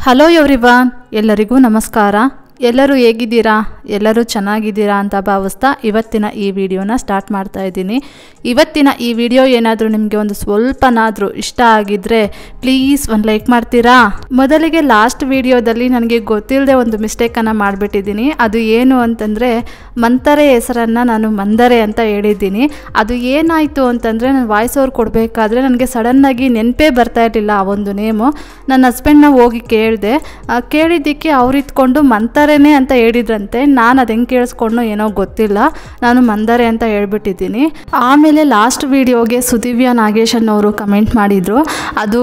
Hello everyone, ಎಲ್ಲರಿಗೂ ನಮಸ್ಕಾರ. ಎಲ್ಲರೂ ಹೇಗಿದ್ದೀರಾ? ಎಲ್ಲರೂ ಚೆನ್ನಾಗಿದ್ದೀರಾ ಅಂತ ಭಾವಿಸ್ತಾ ಇವತ್ತಿನ ಈ ವಿಡಿಯೋನ ಸ್ಟಾರ್ಟ್ ಮಾಡ್ತಾ ಇದ್ದೀನಿ. ಇವತ್ತಿನ ಈ ವಿಡಿಯೋ ಏನಾದರೂ ನಿಮಗೆ ಒಂದು ಸ್ವಲ್ಪನಾದರೂ ಇಷ್ಟ ಆಗಿದ್ದರೆ ಪ್ಲೀಸ್ ಒಂದು ಲೈಕ್ ಮಾಡ್ತೀರಾ? ಮೊದಲಿಗೆ ಲಾಸ್ಟ್ ವಿಡಿಯೋದಲ್ಲಿ ನನಗೆ ಗೊತ್ತಿಲ್ಲದೆ ಒಂದು ಮಿಸ್ಟೇಕನ್ನು ಮಾಡಿಬಿಟ್ಟಿದ್ದೀನಿ. ಅದು ಏನು ಅಂತಂದರೆ ಮಂತರೆ ಹೆಸರನ್ನು ನಾನು ಮಂದರೆ ಅಂತ ಹೇಳಿದ್ದೀನಿ. ಅದು ಏನಾಯಿತು ಅಂತಂದರೆ ನಾನು ವಾಯ್ಸ್ ಓವರ್ ಕೊಡಬೇಕಾದ್ರೆ ನನಗೆ ಸಡನ್ನಾಗಿ ನೆನಪೇ ಬರ್ತಾ ಇರಲಿಲ್ಲ ಆ ಒಂದು ನೇಮು. ನನ್ನ ಹಸ್ಬೆಂಡ್ನ ಹೋಗಿ ಕೇಳಿದೆ. ಕೇಳಿದ್ದಕ್ಕೆ ಅವ್ರಿತ್ಕೊಂಡು ಮಂತರೆ ಅಂತ ಹೇಳಿದ್ರಂತೆ. ನಾನು ಅದು ಹೆಂಗೆ ಕೇಳಿಸ್ಕೊಂಡು ಏನೋ ಗೊತ್ತಿಲ್ಲ, ನಾನು ಮಂದರೆ ಅಂತ ಹೇಳ್ಬಿಟ್ಟಿದ್ದೀನಿ. ಆಮೇಲೆ ಲಾಸ್ಟ್ ವಿಡಿಯೋಗೆ ಸುದಿವ್ಯ ನಾಗೇಶ್ ಅನ್ನೋರು ಕಮೆಂಟ್ ಮಾಡಿದರು, ಅದು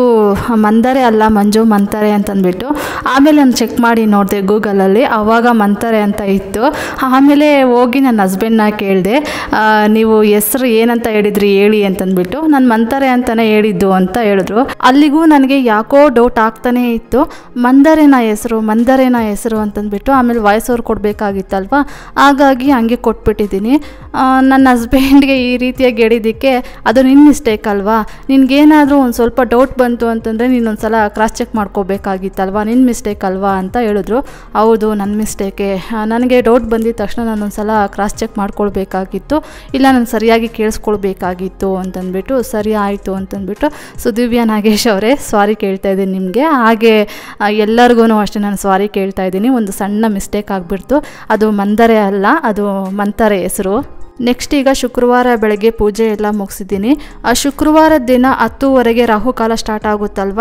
ಮಂದರೆ ಅಲ್ಲ ಮಂಜು ಮಂತರೆ ಅಂತಂದ್ಬಿಟ್ಟು. ಆಮೇಲೆ ನಾನು ಚೆಕ್ ಮಾಡಿ ನೋಡಿದೆ ಗೂಗಲಲ್ಲಿ, ಆವಾಗ ಮಂತರೆ ಅಂತ ಇತ್ತು. ಆಮೇಲೆ ಹೋಗಿ ನನ್ನ ಹಸ್ಬೆಂಡ್ನ ಕೇಳಿದೆ, ನೀವು ಹೆಸರು ಏನಂತ ಹೇಳಿದ್ರಿ ಹೇಳಿ ಅಂತಂದ್ಬಿಟ್ಟು. ನಾನು ಮಂತರೆ ಅಂತಲೇ ಹೇಳಿದ್ದು ಅಂತ ಹೇಳಿದ್ರು. ಅಲ್ಲಿಗೂ ನನಗೆ ಯಾಕೋ ಡೌಟ್ ಆಗ್ತಾನೇ ಇತ್ತು, ಮಂದರೆನ ಹೆಸರು ಅಂತಂದ್ಬಿಟ್ಟು. ಆಮೇಲೆ ವಾಯ್ಸ್ ಓವರ್ ಕೊಡಬೇಕಾಗಿತ್ತಲ್ವ, ಹಾಗಾಗಿ ಹಂಗೆ ಕೊಟ್ಬಿಟ್ಟಿದ್ದೀನಿ. ನನ್ನ ಹಸ್ಬೆಂಡ್ಗೆ ಈ ರೀತಿಯಾಗಿ ಹೇಳಿದ್ದಕ್ಕೆ ಅದು ನಿನ್ನ ಮಿಸ್ಟೇಕ್ ಅಲ್ವಾ, ನಿನಗೇನಾದರೂ ಒಂದು ಸ್ವಲ್ಪ ಡೌಟ್ ಬಂತು ಅಂತಂದರೆ ನೀನೊಂದು ಸಲ ಕ್ರಾಸ್ ಚೆಕ್ ಮಾಡ್ಕೋಬೇಕಾಗಿತ್ತಲ್ವ, ನಿನ್ನ ಮಿಸ್ಟೇಕ್ ಅಲ್ವಾ ಅಂತ ಹೇಳಿದ್ರು. ಹೌದು, ನನ್ನ ಮಿಸ್ಟೇಕೆ. ನನಗೆ ಡೌಟ್ ಬಂದಿದ್ದ ತಕ್ಷಣ ನಾನೊಂದು ಸಲ ಕ್ರಾಸ್ ಚೆಕ್ ಮಾಡ್ಕೊಳ್ಬೇಕಾಗಿತ್ತು, ಇಲ್ಲ ನಾನು ಸರಿಯಾಗಿ ಕೇಳಿಸ್ಕೊಳ್ಬೇಕಾಗಿತ್ತು ಅಂತಂದ್ಬಿಟ್ಟು. ಸರಿ ಆಯಿತು ಅಂತಂದ್ಬಿಟ್ಟು ಸುದಿವ್ಯ ನಾಗೇಶ್ ಅವರೇ ಸಾರಿ ಕೇಳ್ತಾ ಇದ್ದೀನಿ ನಿಮಗೆ. ಹಾಗೆ ಎಲ್ಲರಿಗೂ ಅಷ್ಟೇ ನಾನು ಸಾರಿ ಕೇಳ್ತಾ ಇದ್ದೀನಿ. ಒಂದು ಸಣ್ಣ ಮಿಸ್ಟೇಕ್ ಆಗಿಬಿಡ್ತು. ಅದು ಮಂದರೆ ಅಲ್ಲ, ಅದು ಮಂತರೆ ಹೆಸರು. ನೆಕ್ಸ್ಟ್ ಈಗ ಶುಕ್ರವಾರ ಬೆಳಗ್ಗೆ ಪೂಜೆ ಎಲ್ಲ ಮುಗಿಸಿದ್ದೀನಿ. ಶುಕ್ರವಾರದ ದಿನ 10:00 ರಾಹುಕಾಲ ಸ್ಟಾರ್ಟ್ ಆಗುತ್ತಲ್ವ,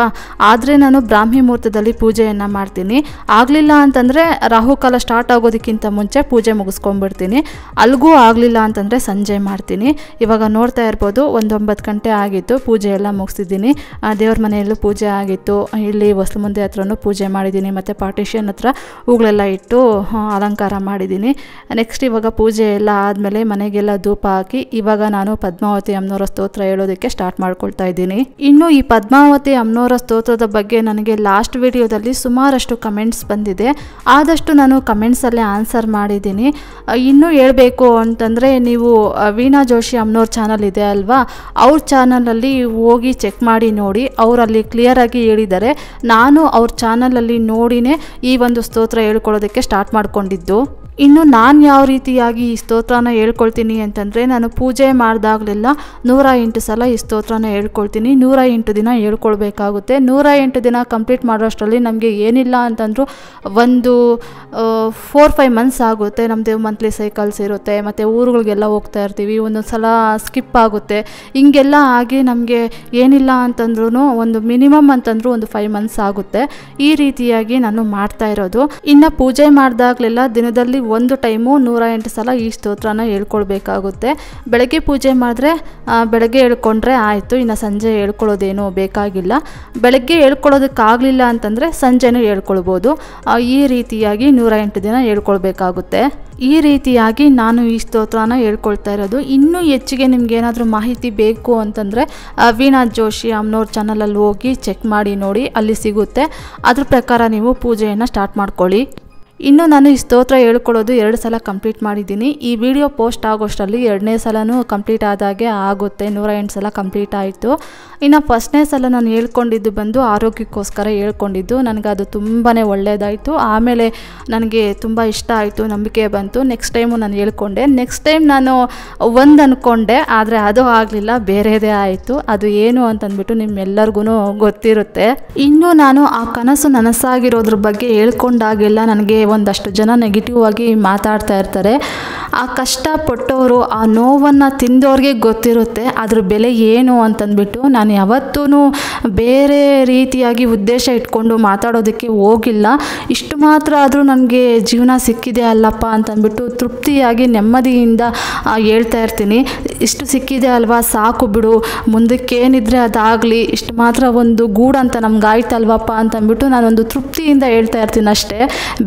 ಆದರೆ ನಾನು ಬ್ರಾಹ್ಮಿ ಮುಹೂರ್ತದಲ್ಲಿ ಪೂಜೆಯನ್ನು ಮಾಡ್ತೀನಿ. ಆಗಲಿಲ್ಲ ಅಂತಂದರೆ ರಾಹುಕಾಲ ಸ್ಟಾರ್ಟ್ ಆಗೋದಕ್ಕಿಂತ ಮುಂಚೆ ಪೂಜೆ ಮುಗಿಸ್ಕೊಂಡ್ಬಿಡ್ತೀನಿ. ಅಲ್ಲಿಗೂ ಆಗಲಿಲ್ಲ ಅಂತಂದರೆ ಸಂಜೆ ಮಾಡ್ತೀನಿ. ಇವಾಗ ನೋಡ್ತಾ ಇರ್ಬೋದು, 9 ಗಂಟೆ ಆಗಿತ್ತು, ಪೂಜೆ ಎಲ್ಲ ಮುಗಿಸಿದ್ದೀನಿ. ದೇವ್ರ ಮನೆಯಲ್ಲೂ ಪೂಜೆ ಆಗಿತ್ತು, ಇಲ್ಲಿ ಹೊಸ್ಲು ಮುಂದೆ ಹತ್ರನೂ ಪೂಜೆ ಮಾಡಿದ್ದೀನಿ, ಮತ್ತು ಪಾರ್ಟಿಷನ್ ಹತ್ರ ಹೂಗಳೆಲ್ಲ ಇಟ್ಟು ಅಲಂಕಾರ ಮಾಡಿದ್ದೀನಿ. ನೆಕ್ಸ್ಟ್ ಇವಾಗ ಪೂಜೆ ಎಲ್ಲ ಆದಮೇಲೆ ಮನೆಗೆಲ್ಲ ಧೂಪ ಹಾಕಿ ಇವಾಗ ನಾನು ಪದ್ಮಾವತಿ ಅಮ್ಮನವರ ಸ್ತೋತ್ರ ಹೇಳೋದಕ್ಕೆ ಸ್ಟಾರ್ಟ್ ಮಾಡ್ಕೊಳ್ತಾ ಇದ್ದೀನಿ. ಇನ್ನು ಈ ಪದ್ಮಾವತಿ ಅಮ್ಮನವರ ಸ್ತೋತ್ರದ ಬಗ್ಗೆ ನನಗೆ ಲಾಸ್ಟ್ ವಿಡಿಯೋದಲ್ಲಿ ಸುಮಾರಷ್ಟು ಕಮೆಂಟ್ಸ್ ಬಂದಿದೆ. ಆದಷ್ಟು ನಾನು ಕಮೆಂಟ್ಸಲ್ಲೇ ಆನ್ಸರ್ ಮಾಡಿದ್ದೀನಿ. ಇನ್ನೂ ಹೇಳಬೇಕು ಅಂತಂದರೆ, ನೀವು ವೀಣಾ ಜೋಶಿ ಅಮ್ಮನವ್ರ ಚಾನಲ್ ಇದೆ ಅಲ್ವಾ, ಅವ್ರ ಚಾನಲಲ್ಲಿ ಹೋಗಿ ಚೆಕ್ ಮಾಡಿ ನೋಡಿ, ಅವರಲ್ಲಿ ಕ್ಲಿಯರಾಗಿ ಹೇಳಿದ್ದಾರೆ. ನಾನು ಅವ್ರ ಚಾನಲಲ್ಲಿ ನೋಡಿನೇ ಈ ಒಂದು ಸ್ತೋತ್ರ ಹೇಳ್ಕೊಳ್ಳೋದಕ್ಕೆ ಸ್ಟಾರ್ಟ್ ಮಾಡ್ಕೊಂಡಿದ್ದು. ಇನ್ನು ನಾನು ಯಾವ ರೀತಿಯಾಗಿ ಈ ಸ್ತೋತ್ರನ ಹೇಳ್ಕೊಳ್ತೀನಿ ಅಂತಂದರೆ, ನಾನು ಪೂಜೆ ಮಾಡಿದಾಗಲೆಲ್ಲ 108 ಸಲ ಈ ಸ್ತೋತ್ರನ ಹೇಳ್ಕೊಳ್ತೀನಿ. 108 ದಿನ ಹೇಳ್ಕೊಳ್ಬೇಕಾಗುತ್ತೆ. 108 ದಿನ ಕಂಪ್ಲೀಟ್ ಮಾಡೋಷ್ಟರಲ್ಲಿ ನಮಗೆ ಏನಿಲ್ಲ ಅಂತಂದರೂ ಒಂದು 4-5 ಮಂತ್ಸ್ ಆಗುತ್ತೆ. ನಮ್ಮದು ಮಂತ್ಲಿ ಸೈಕಲ್ಸ್ ಇರುತ್ತೆ, ಮತ್ತು ಊರುಗಳಿಗೆಲ್ಲ ಹೋಗ್ತಾ ಇರ್ತೀವಿ, ಒಂದೊಂದು ಸಲ ಸ್ಕಿಪ್ ಆಗುತ್ತೆ. ಹಿಂಗೆಲ್ಲ ಆಗಿ ನಮಗೆ ಏನಿಲ್ಲ ಅಂತಂದ್ರೂ ಒಂದು ಮಿನಿಮಮ್ ಅಂತಂದರೂ ಒಂದು 5 ಮಂತ್ಸ್ ಆಗುತ್ತೆ. ಈ ರೀತಿಯಾಗಿ ನಾನು ಮಾಡ್ತಾ ಇರೋದು. ಇನ್ನು ಪೂಜೆ ಮಾಡಿದಾಗಲೆಲ್ಲ ದಿನದಲ್ಲಿ ಒಂದು ಟೈಮು 108 ಸಲ ಈ ಸ್ತೋತ್ರನ ಹೇಳ್ಕೊಳ್ಬೇಕಾಗುತ್ತೆ. ಬೆಳಗ್ಗೆ ಪೂಜೆ ಮಾಡಿದ್ರೆ ಬೆಳಗ್ಗೆ ಹೇಳ್ಕೊಂಡ್ರೆ ಆಯಿತು, ಇನ್ನು ಸಂಜೆ ಹೇಳ್ಕೊಳ್ಳೋದೇನು ಬೇಕಾಗಿಲ್ಲ. ಬೆಳಗ್ಗೆ ಹೇಳ್ಕೊಳ್ಳೋದಕ್ಕಾಗಲಿಲ್ಲ ಅಂತಂದರೆ ಸಂಜೆನೂ ಹೇಳ್ಕೊಳ್ಬೋದು. ಈ ರೀತಿಯಾಗಿ 108 ದಿನ ಹೇಳ್ಕೊಳ್ಬೇಕಾಗುತ್ತೆ. ಈ ರೀತಿಯಾಗಿ ನಾನು ಈ ಸ್ತೋತ್ರನ ಹೇಳ್ಕೊಳ್ತಾ ಇರೋದು. ಇನ್ನೂ ಹೆಚ್ಚಿಗೆ ನಿಮ್ಗೇನಾದರೂ ಮಾಹಿತಿ ಬೇಕು ಅಂತಂದರೆ ವೀಣಾ ಜೋಶಿ ಅಮ್ಮನವ್ರ ಚಾನಲಲ್ಲಿ ಹೋಗಿ ಚೆಕ್ ಮಾಡಿ ನೋಡಿ, ಅಲ್ಲಿ ಸಿಗುತ್ತೆ. ಅದ್ರ ಪ್ರಕಾರ ನೀವು ಪೂಜೆಯನ್ನು ಸ್ಟಾರ್ಟ್ ಮಾಡ್ಕೊಳ್ಳಿ. ಇನ್ನು ನಾನು ಈ ಸ್ತೋತ್ರ ಹೇಳ್ಕೊಳ್ಳೋದು 2 ಸಲ ಕಂಪ್ಲೀಟ್ ಮಾಡಿದ್ದೀನಿ. ಈ ವಿಡಿಯೋ ಪೋಸ್ಟ್ ಆಗೋಷ್ಟರಲ್ಲಿ 2ನೇ ಸಲನೂ ಕಂಪ್ಲೀಟ್ ಆದಾಗೆ ಆಗುತ್ತೆ. 108 ಸಲ ಕಂಪ್ಲೀಟ್ ಆಯಿತು. ಇನ್ನು ಫಸ್ಟ್ನೇ ಸಲ ನಾನು ಹೇಳ್ಕೊಂಡಿದ್ದು ಬಂದು ಆರೋಗ್ಯಕ್ಕೋಸ್ಕರ ಹೇಳ್ಕೊಂಡಿದ್ದು. ನನಗೆ ಅದು ತುಂಬಾ ಒಳ್ಳೆಯದಾಯಿತು. ಆಮೇಲೆ ನನಗೆ ತುಂಬ ಇಷ್ಟ ಆಯಿತು, ನಂಬಿಕೆ ಬಂತು. ನೆಕ್ಸ್ಟ್ ಟೈಮು ನಾನು ಹೇಳ್ಕೊಂಡೆ. ನೆಕ್ಸ್ಟ್ ಟೈಮ್ ನಾನು ಒಂದು ಅಂದ್ಕೊಂಡೆ, ಆದರೆ ಅದು ಆಗಲಿಲ್ಲ, ಬೇರೆದೇ ಆಯಿತು. ಅದು ಏನು ಅಂತಂದ್ಬಿಟ್ಟು ನಿಮ್ಮೆಲ್ಲರಿಗೂ ಗೊತ್ತಿರುತ್ತೆ. ಇನ್ನು ನಾನು ಆ ಕನಸು ನನಸಾಗಿರೋದ್ರ ಬಗ್ಗೆ ಹೇಳ್ಕೊಂಡಾಗೆಲ್ಲ ನನಗೆ ಒಂದಷ್ಟು ಜನ ನೆಗೆಟಿವ್ ಆಗಿ ಮಾತಾಡ್ತಾ ಇರ್ತಾರೆ. ಆ ಕಷ್ಟಪಟ್ಟವರು, ಆ ನೋವನ್ನು ತಿಂದವ್ರಿಗೆ ಗೊತ್ತಿರುತ್ತೆ ಅದ್ರ ಬೆಲೆ ಏನು ಅಂತಂದ್ಬಿಟ್ಟು. ನಾನು ಯಾವತ್ತೂ ಬೇರೆ ರೀತಿಯಾಗಿ ಉದ್ದೇಶ ಇಟ್ಕೊಂಡು ಮಾತಾಡೋದಕ್ಕೆ ಹೋಗಿಲ್ಲ. ಇಷ್ಟು ಮಾತ್ರ ಆದರೂ ನನಗೆ ಜೀವನ ಸಿಕ್ಕಿದೆ ಅಲ್ಲಪ್ಪ ಅಂತಂದ್ಬಿಟ್ಟು ತೃಪ್ತಿಯಾಗಿ ನೆಮ್ಮದಿಯಿಂದ ಹೇಳ್ತಾ ಇರ್ತೀನಿ. ಇಷ್ಟು ಸಿಕ್ಕಿದೆ ಅಲ್ವಾ, ಸಾಕು ಬಿಡು, ಮುಂದಕ್ಕೇನಿದ್ರೆ ಅದಾಗಲಿ, ಇಷ್ಟು ಮಾತ್ರ ಒಂದು ಗೂಡು ಅಂತ ನಮ್ಗೆ ಆಯ್ತಲ್ವಪ್ಪ ಅಂತಂದ್ಬಿಟ್ಟು ನಾನೊಂದು ತೃಪ್ತಿಯಿಂದ ಹೇಳ್ತಾ ಇರ್ತೀನಿ ಅಷ್ಟೇ.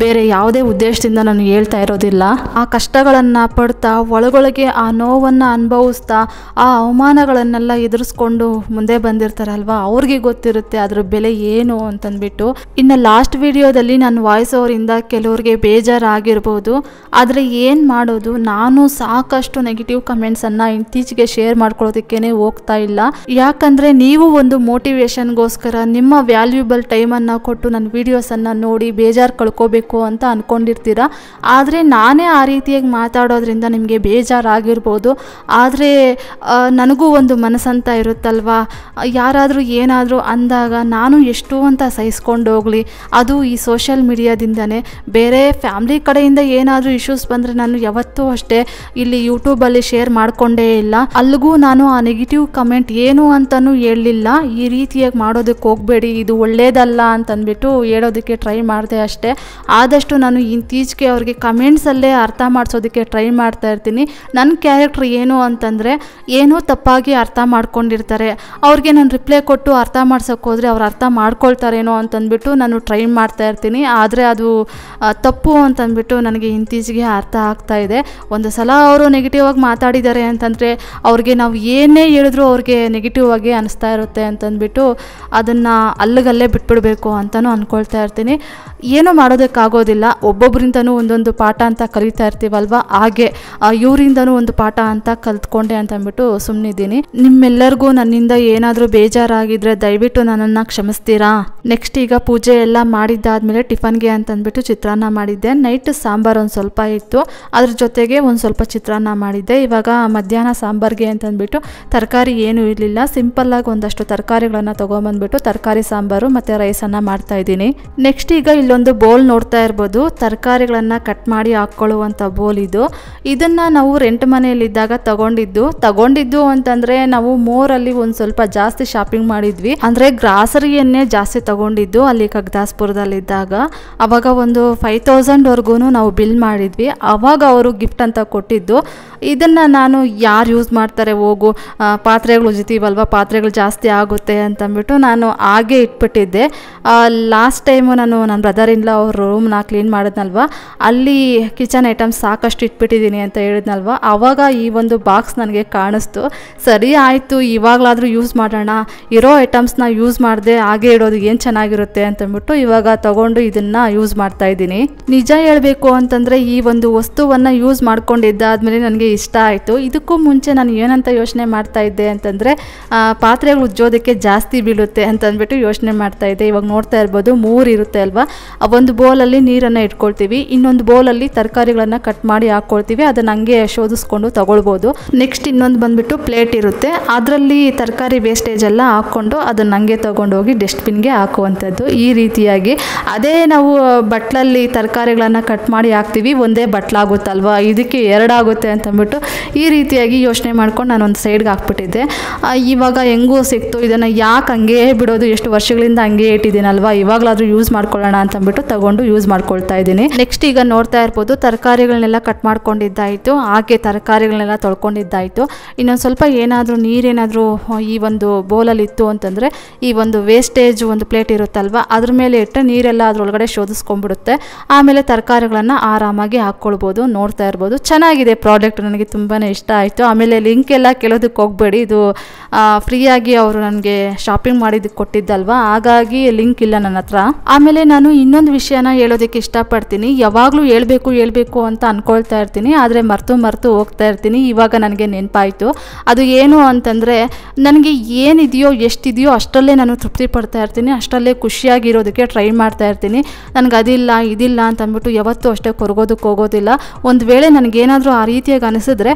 ಬೇರೆ ಯಾವುದೇ ಉದ್ದೇಶದಿಂದ ನಾನು ಹೇಳ್ತಾ ಇರೋದಿಲ್ಲ. ಆ ಕಷ್ಟಗಳನ್ನು ಕಷ್ಟಗಳನ್ನು ಪಡ್ತಾ ಒಳಗೊಳಗೆ ಆ ನೋವನ್ನು ಅನುಭವಿಸ್ತಾ ಆ ಅವಮಾನಗಳನ್ನೆಲ್ಲ ಎದುರಿಸ್ಕೊಂಡು ಮುಂದೆ ಬಂದಿರ್ತಾರಲ್ವ, ಅವ್ರಿಗೆ ಗೊತ್ತಿರುತ್ತೆ ಅದ್ರ ಬೆಲೆ ಏನು ಅಂತಂದ್ಬಿಟ್ಟು. ಇನ್ನು ಲಾಸ್ಟ್ ವಿಡಿಯೋದಲ್ಲಿ ನನ್ನ ವಾಯ್ಸ್ ಓವರಿಂದ ಕೆಲವ್ರಿಗೆ ಬೇಜಾರಾಗಿರ್ಬೋದು. ಆದರೆ ಏನು ಮಾಡೋದು, ನಾನು ಸಾಕಷ್ಟು ನೆಗೆಟಿವ್ ಕಮೆಂಟ್ಸನ್ನು ಇತ್ತೀಚೆಗೆ ಶೇರ್ ಮಾಡ್ಕೊಳ್ಳೋದಕ್ಕೇ ಹೋಗ್ತಾ ಇಲ್ಲ. ಯಾಕಂದರೆ ನೀವು ಒಂದು ಮೋಟಿವೇಶನ್ಗೋಸ್ಕರ ನಿಮ್ಮ ವ್ಯಾಲ್ಯೂಬಲ್ ಟೈಮನ್ನು ಕೊಟ್ಟು ನನ್ನ ವೀಡಿಯೋಸನ್ನು ನೋಡಿ ಬೇಜಾರು ಕಳ್ಕೋಬೇಕು ಅಂತ ಅಂದ್ಕೊಂಡಿರ್ತೀರ. ಆದರೆ ನಾನೇ ಆ ರೀತಿಯಾಗಿ ಮಾತಾಡೋದ್ರಿಂದ ನಿಮಗೆ ಬೇಜಾರಾಗಿರ್ಬೋದು. ಆದರೆ ನನಗೂ ಒಂದು ಮನಸ್ಸಂತ ಇರುತ್ತಲ್ವ, ಯಾರಾದರೂ ಏನಾದರೂ ಅಂದಾಗ ನಾನು ಎಷ್ಟು ಅಂತ ಸಹಿಸ್ಕೊಂಡು ಹೋಗಲಿ. ಅದು ಈ ಸೋಷಿಯಲ್ ಮೀಡಿಯಾದಿಂದನೇ. ಬೇರೆ ಫ್ಯಾಮ್ಲಿ ಕಡೆಯಿಂದ ಏನಾದರೂ ಇಶ್ಯೂಸ್ ಬಂದರೆ ನಾನು ಯಾವತ್ತೂ ಅಷ್ಟೇ ಇಲ್ಲಿ ಯೂಟ್ಯೂಬಲ್ಲಿ ಶೇರ್ ಮಾಡಿಕೊಂಡೇ ಇಲ್ಲ. ಅಲ್ಲಿಗೂ ನಾನು ಆ ನೆಗೆಟಿವ್ ಕಮೆಂಟ್ ಏನು ಅಂತಲೂ ಹೇಳಲಿಲ್ಲ. ಈ ರೀತಿಯಾಗಿ ಮಾಡೋದಕ್ಕೆ ಹೋಗಬೇಡಿ, ಇದು ಒಳ್ಳೆಯದಲ್ಲ ಅಂತಂದ್ಬಿಟ್ಟು ಹೇಳೋದಕ್ಕೆ ಟ್ರೈ ಮಾಡಿದೆ ಅಷ್ಟೇ. ಆದಷ್ಟು ನಾನು ಇತ್ತೀಚೆಗೆ ಅವ್ರಿಗೆ ಕಮೆಂಟ್ಸಲ್ಲೇ ಅರ್ಥ ಮಾಡಿಸೋದಕ್ಕೆ ಟ್ರೈ ಮಾಡ್ತಾ ಇರ್ತೀನಿ. ನನ್ನ ಕ್ಯಾರೆಕ್ಟರ್ ಏನು ಅಂತಂದರೆ, ಏನೋ ತಪ್ಪಾಗಿ ಅರ್ಥ ಮಾಡ್ಕೊಂಡಿರ್ತಾರೆ, ಅವ್ರಿಗೆ ನಾನು ರಿಪ್ಲೈ ಕೊಟ್ಟು ಅರ್ಥ ಮಾಡ್ಸೋಕ್ಕೆ ಹೋದರೆ ಅವ್ರು ಅರ್ಥ ಮಾಡ್ಕೊಳ್ತಾರೇನೋ ಅಂತಂದ್ಬಿಟ್ಟು ನಾನು ಟ್ರೈ ಮಾಡ್ತಾ ಇರ್ತೀನಿ. ಆದರೆ ಅದು ತಪ್ಪು ಅಂತಂದ್ಬಿಟ್ಟು ನನಗೆ ಇತ್ತೀಚೆಗೆ ಅರ್ಥ ಆಗ್ತಾ ಇದೆ. ಒಂದು ಸಲ ಅವರು ನೆಗೆಟಿವ್ ಆಗಿ ಮಾತಾಡಿದ್ದಾರೆ ಅಂತಂದರೆ ಅವ್ರಿಗೆ ನಾವು ಏನೇ ಹೇಳಿದ್ರು ಅವ್ರಿಗೆ ನೆಗೆಟಿವ್ ಆಗಿ ಅನಿಸ್ತಾ ಇರುತ್ತೆ ಅಂತಂದ್ಬಿಟ್ಟು ಅದನ್ನು ಅಲ್ಲಿಗಲ್ಲೇ ಬಿಟ್ಬಿಡಬೇಕು ಅಂತಲೂ ಅಂದ್ಕೊಳ್ತಾ ಇರ್ತೀನಿ. ಏನೂ ಮಾಡೋದಕ್ಕಾಗೋದಿಲ್ಲ, ಒಬ್ಬೊಬ್ಬರಿಂದನೂ ಒಂದೊಂದು ಪಾಠ ಅಂತ ಕಲಿತಾ ಇರ್ತೀವಲ್ವ, ಹಾಗೆ ಇವರಿಂದನೂ ಒಂದು ಪಾಠ ಅಂತ ಕಲ್ತ್ಕೊಂಡೆ ಅಂತಂದ್ಬಿಟ್ಟು ಸುಮ್ಮನಿದ್ದೀನಿ. ನಿಮ್ಮೆಲ್ಲರಿಗೂ ನನ್ನಿಂದ ಏನಾದರೂ ಬೇಜಾರಾಗಿದ್ದರೆ ದಯವಿಟ್ಟು ನನ್ನನ್ನು ಕ್ಷಮಿಸ್ತೀರಾ. ನೆಕ್ಸ್ಟ್ ಈಗ ಪೂಜೆ ಎಲ್ಲ ಮಾಡಿದ್ದಾದಮೇಲೆ ಟಿಫನ್ಗೆ ಅಂತಂದ್ಬಿಟ್ಟು ಚಿತ್ರಾನ್ನ ಮಾಡಿದ್ದೆ. ನೈಟ್ ಸಾಂಬಾರು ಒಂದು ಸ್ವಲ್ಪ ಇತ್ತು, ಅದ್ರ ಜೊತೆಗೆ ಒಂದು ಸ್ವಲ್ಪ ಚಿತ್ರಾನ್ನ ಮಾಡಿದ್ದೆ. ಇವಾಗ ಮಧ್ಯಾಹ್ನ ಸಾಂಬಾರಿಗೆ ಅಂತಂದ್ಬಿಟ್ಟು ತರಕಾರಿ ಏನೂ ಇರಲಿಲ್ಲ, ಸಿಂಪಲ್ಲಾಗಿ ಒಂದಷ್ಟು ತರಕಾರಿಗಳನ್ನು ತೊಗೊಂಬಂದ್ಬಿಟ್ಟು ತರಕಾರಿ ಸಾಂಬಾರು ಮತ್ತು ರೈಸನ್ನು ಮಾಡ್ತಾಯಿದ್ದೀನಿ. ನೆಕ್ಸ್ಟ್ ಈಗ ಇಲ್ಲೊಂದು ಬೋಲ್ ನೋಡ್ತಾ ಇರ್ಬೋದು, ತರಕಾರಿಗಳನ್ನು ಕಟ್ ಮಾಡಿ ಹಾಕ್ಕೊಳ್ಳುವಂಥ ಬೋಲ್ ಇದು. ಇದನ್ನು ನಾವು ರೆಂಟ್ ಮನೆಯಲ್ಲಿದ್ದಾಗ ತಗೊಂಡಿದ್ದು ಅಂತಂದರೆ ನಾವು ಮೋರಲ್ಲಿ ಒಂದು ಸ್ವಲ್ಪ ಜಾಸ್ತಿ ಶಾಪಿಂಗ್ ಮಾಡಿದ್ವಿ. ಅಂದರೆ ಗ್ರಾಸರಿಯನ್ನೇ ಜಾಸ್ತಿ ತಗೊಂಡಿದ್ದು ಅಲ್ಲಿ ಕಗ್ದಾಸ್ಪುರದಲ್ಲಿದ್ದಾಗ. ಅವಾಗ ಒಂದು 5000ವರೆಗೂ ನಾವು ಬಿಲ್ ಮಾಡಿದ್ವಿ. ಅವಾಗ ಅವರು ಗಿಫ್ಟ್ ಅಂತ ಕೊಟ್ಟಿದ್ದು. ಇದನ್ನು ನಾನು ಯಾರು ಯೂಸ್ ಮಾಡ್ತಾರೆ, ಹೋಗು ಪಾತ್ರೆಗಳು ಉಜ್ತೀವಲ್ವ, ಪಾತ್ರೆಗಳು ಜಾಸ್ತಿ ಆಗುತ್ತೆ ಅಂತಂದ್ಬಿಟ್ಟು ನಾನು ಹಾಗೆ ಇಟ್ಬಿಟ್ಟಿದ್ದೆ. ಲಾಸ್ಟ್ ಟೈಮು ನಾನು ನನ್ನ ಬ್ರದರ್ ಇಲ್ಲ ಅವ್ರ ರೂಮ್ನ ಕ್ಲೀನ್ ಮಾಡಿದ್ನಲ್ವ, ಅಲ್ಲಿ ಕಿಚನ್ ಐಟಮ್ಸ್ ಸಾಕಷ್ಟು ಇಟ್ಬಿಟ್ಟಿದ್ದೀನಿ ಅಂತ ಹೇಳಿದ್ನಲ್ವ, ಆವಾಗ ಈ ಒಂದು ಬಾಕ್ಸ್ ನನಗೆ ಕಾಣಿಸ್ತು. ಸರಿ ಆಯಿತು, ಇವಾಗಲಾದರೂ ಯೂಸ್ ಮಾಡೋಣ, ಇರೋ ಐಟಮ್ಸ್ನ ಯೂಸ್ ಮಾಡಿದೆ ಹಾಗೆ ಇಡೋದು ಏನು ಚೆನ್ನಾಗಿರುತ್ತೆ ಅಂತಂದ್ಬಿಟ್ಟು ಇವಾಗ ತಗೊಂಡು ಇದನ್ನು ಯೂಸ್ ಮಾಡ್ತಾಯಿದ್ದೀನಿ. ನಿಜ ಹೇಳಬೇಕು ಅಂತಂದರೆ ಈ ಒಂದು ವಸ್ತುವನ್ನು ಯೂಸ್ ಮಾಡ್ಕೊಂಡಿದ್ದಾದಮೇಲೆ ನನಗೆ ಇಷ್ಟ ಆಯಿತು. ಇದಕ್ಕೂ ಮುಂಚೆ ನಾನು ಏನಂತ ಯೋಚನೆ ಮಾಡ್ತಾ ಇದ್ದೆ ಅಂತಂದರೆ ಪಾತ್ರೆಗಳು ಉಜ್ಜೋದಕ್ಕೆ ಜಾಸ್ತಿ ಬೀಳುತ್ತೆ ಅಂತಂದ್ಬಿಟ್ಟು ಯೋಚನೆ ಮಾಡ್ತಾಯಿದ್ದೆ. ಇವಾಗ ನೋಡ್ತಾ ಇರ್ಬೋದು 3 ಇರುತ್ತೆ ಅಲ್ವಾ, ಒಂದು ಬೌಲಲ್ಲಿ ನೀರನ್ನು ಇಟ್ಕೊಳ್ತೀವಿ, ಇನ್ನೊಂದು ಬೌಲಲ್ಲಿ ತರಕಾರಿಗಳನ್ನು ಕಟ್ ಮಾಡಿ ಹಾಕ್ಕೊಳ್ತೀವಿ, ಅದನ್ನು ಹಂಗೆ ಶೋಧಿಸ್ಕೊಂಡು ತಗೊಳ್ಬೋದು. ನೆಕ್ಸ್ಟ್ ಇನ್ನೊಂದು ಬಂದುಬಿಟ್ಟು ಪ್ಲೇಟ್ ಇರುತ್ತೆ, ಅದರಲ್ಲಿ ತರಕಾರಿ ವೇಸ್ಟೇಜ್ ಎಲ್ಲ ಹಾಕ್ಕೊಂಡು ಅದನ್ನು ಹಂಗೆ ತೊಗೊಂಡೋಗಿ ಡಸ್ಟ್ಬಿನ್ಗೆ ಹಾಕುವಂಥದ್ದು. ಈ ರೀತಿಯಾಗಿ ಅದೇ ನಾವು ಬಟ್ಲಲ್ಲಿ ತರಕಾರಿಗಳನ್ನು ಕಟ್ ಮಾಡಿ ಹಾಕ್ತೀವಿ, ಒಂದೇ ಬಟ್ಲಾಗುತ್ತಲ್ವ, ಇದಕ್ಕೆ 2 ಆಗುತ್ತೆ ಅಂತಂದ್ಬಿಟ್ಟು ಈ ರೀತಿಯಾಗಿ ಯೋಚನೆ ಮಾಡ್ಕೊಂಡು ನಾನು ಒಂದು ಸೈಡ್ಗೆ ಹಾಕ್ಬಿಟ್ಟಿದ್ದೆ. ಇವಾಗ ಹೆಂಗೂ ಸಿಕ್ತು, ಇದನ್ನು ಯಾಕೆ ಹಂಗೆ ಬಿಡೋದು, ಎಷ್ಟು ವರ್ಷಗಳಿಂದ ಹಂಗೆ ಇಟ್ಟಿದ್ದೀನಲ್ವ, ಇವಾಗಲಾದರೂ ಯೂಸ್ ಮಾಡ್ಕೊಳ್ಳೋಣ ಅಂತಂದ್ಬಿಟ್ಟು ತಗೊಂಡು ಯೂಸ್ ಮಾಡ್ಕೊಳ್ತಾ ಇದ್ದೀನಿ. ನೆಕ್ಸ್ಟ್ ಈಗ ನೋಡ್ತಾ ಇರ್ಬೋದು ತರಕಾರಿಗಳನ್ನೆಲ್ಲ ಕಟ್ ಮಾಡ್ಕೊಂಡಿದ್ದಾಯಿತು, ಹಾಗೆ ತರಕಾರಿಗಳನ್ನೆಲ್ಲ ತೊಳ್ಕೊಂಡಿದ್ದಾಯಿತು. ಇನ್ನೊಂದು ಸ್ವಲ್ಪ ಏನಾದರೂ ನೀರೇನಾದರೂ ಈ ಒಂದು ಬೌಲಲ್ಲಿ ಇತ್ತು ಅಂತಂದರೆ ಈ ಒಂದು ವೇಸ್ಟೇಜ್ ಒಂದು ಪ್ಲೇಟ್ ಇರುತ್ತಲ್ವ ಅದ್ರ ಮೇಲೆ ಇಟ್ಟರೆ ನೀರೆಲ್ಲ ಅದರೊಳಗಡೆ ಶೋಧಿಸ್ಕೊಂಡ್ಬಿಡುತ್ತೆ. ಆಮೇಲೆ ತರಕಾರಿಗಳನ್ನು ಆರಾಮಾಗಿ ಹಾಕ್ಕೊಳ್ಬೋದು. ನೋಡ್ತಾ ಇರ್ಬೋದು, ಚೆನ್ನಾಗಿದೆ ಪ್ರಾಡಕ್ಟ್, ನನಗೆ ತುಂಬಾ ಇಷ್ಟ ಆಯಿತು. ಆಮೇಲೆ ಲಿಂಕ್ ಎಲ್ಲ ಕೇಳೋದಕ್ಕೆ ಹೋಗಬೇಡಿ, ಇದು ಫ್ರೀಯಾಗಿ ಅವರು ನನಗೆ ಶಾಪಿಂಗ್ ಮಾಡಿದ್ದಕ್ಕೆ ಕೊಟ್ಟಿದ್ದಲ್ವ, ಹಾಗಾಗಿ ಲಿಂಕ್ ಇಲ್ಲ ನನ್ನ ಹತ್ರ. ಆಮೇಲೆ ನಾನು ಇನ್ನೊಂದು ವಿಷಯನ ಹೇಳೋದಕ್ಕೆ ಇಷ್ಟಪಡ್ತೀನಿ. ಯಾವಾಗಲೂ ಹೇಳ್ಬೇಕು ಅಂತ ಅಂದ್ಕೊಳ್ತಾ ಇರ್ತೀನಿ, ಆದರೆ ಮರೆತು ಹೋಗ್ತಾ ಇರ್ತೀನಿ. ಇವಾಗ ನನಗೆ ನೆನಪಾಯಿತು. ಅದು ಏನು ಅಂತಂದರೆ, ನನಗೆ ಏನಿದೆಯೋ ಎಷ್ಟಿದೆಯೋ ಅಷ್ಟರಲ್ಲೇ ನಾನು ತೃಪ್ತಿ ಪಡ್ತಾ ಇರ್ತೀನಿ, ಅಷ್ಟರಲ್ಲೇ ಖುಷಿಯಾಗಿರೋದಕ್ಕೆ ಟ್ರೈ ಮಾಡ್ತಾ ಇರ್ತೀನಿ. ನನಗೆ ಅದಿಲ್ಲ ಇದಿಲ್ಲ ಅಂತಂದ್ಬಿಟ್ಟು ಯಾವತ್ತೂ ಅಷ್ಟೇ ಕೊರಗೋದಕ್ಕೆ ಹೋಗೋದಿಲ್ಲ. ಒಂದು ವೇಳೆ ನನಗೇನಾದರೂ ಆ ರೀತಿಯಾಗಿ ಅನಿಸಿದ್ರೆ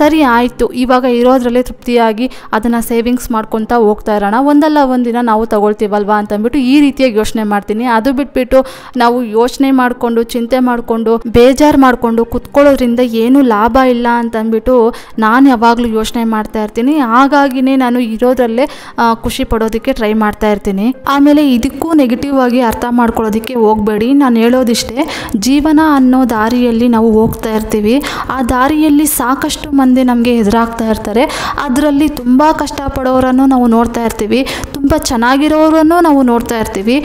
ಸರಿ ಆಯಿತು, ಇವಾಗ ಇರೋದ್ರಲ್ಲೇ ತೃಪ್ತಿಯಾಗಿ ಅದನ್ನು ಸೇವಿಂಗ್ಸ್ ಮಾಡ್ಕೊತಾ ಹೋಗ್ತಾ ಇರೋಣ, ಒಂದಲ್ಲ ಒಂದಿನ ನಾವು ತಗೊಳ್ತೀವಲ್ವ ಅಂತಂದ್ಬಿಟ್ಟು ಈ ರೀತಿಯಾಗಿ ಯೋಚನೆ ಮಾಡ್ತೀನಿ. ಅದು ಬಿಟ್ಬಿಟ್ಟು ನಾವು ಯೋಚನೆ ಮಾಡಿಕೊಂಡು ಚಿಂತೆ ಮಾಡಿಕೊಂಡು ಬೇಜಾರು ಮಾಡಿಕೊಂಡು ಕುತ್ಕೊಳ್ಳೋದ್ರಿಂದ ಏನೂ ಲಾಭ ಇಲ್ಲ ಅಂತಂದ್ಬಿಟ್ಟು ನಾನು ಯಾವಾಗಲೂ ಯೋಚನೆ ಮಾಡ್ತಾ ಇರ್ತೀನಿ. ಹಾಗಾಗಿನೇ ನಾನು ಇರೋದ್ರಲ್ಲೇ ಖುಷಿ ಪಡೋದಕ್ಕೆ ಟ್ರೈ ಮಾಡ್ತಾ ಇರ್ತೀನಿ. ಆಮೇಲೆ ಇದಕ್ಕೂ ನೆಗೆಟಿವ್ ಆಗಿ ಅರ್ಥ ಮಾಡ್ಕೊಳ್ಳೋದಕ್ಕೆ ಹೋಗಬೇಡಿ. ನಾನು ಹೇಳೋದಿಷ್ಟೇ, ಜೀವನ ಅನ್ನೋ ದಾರಿಯಲ್ಲಿ ನಾವು ಹೋಗ್ತಾ ಇರ್ತೀವಿ, ಆ ದಾರಿಯಲ್ಲಿ ಸಾಕಷ್ಟು ಮಂದಿ ನಮಗೆ ಎದುರಾಗ್ತಾ ಇರ್ತಾರೆ. ಅದರಲ್ಲಿ ತುಂಬ ಕಷ್ಟಪಡೋರನ್ನು ನಾವು ನೋಡ್ತಾ ಇರ್ತೀವಿ, ತುಂಬ ಚೆನ್ನಾಗಿರೋರನ್ನು ನಾವು ನೋಡ್ತಾ ಇರ್ತೀವಿ.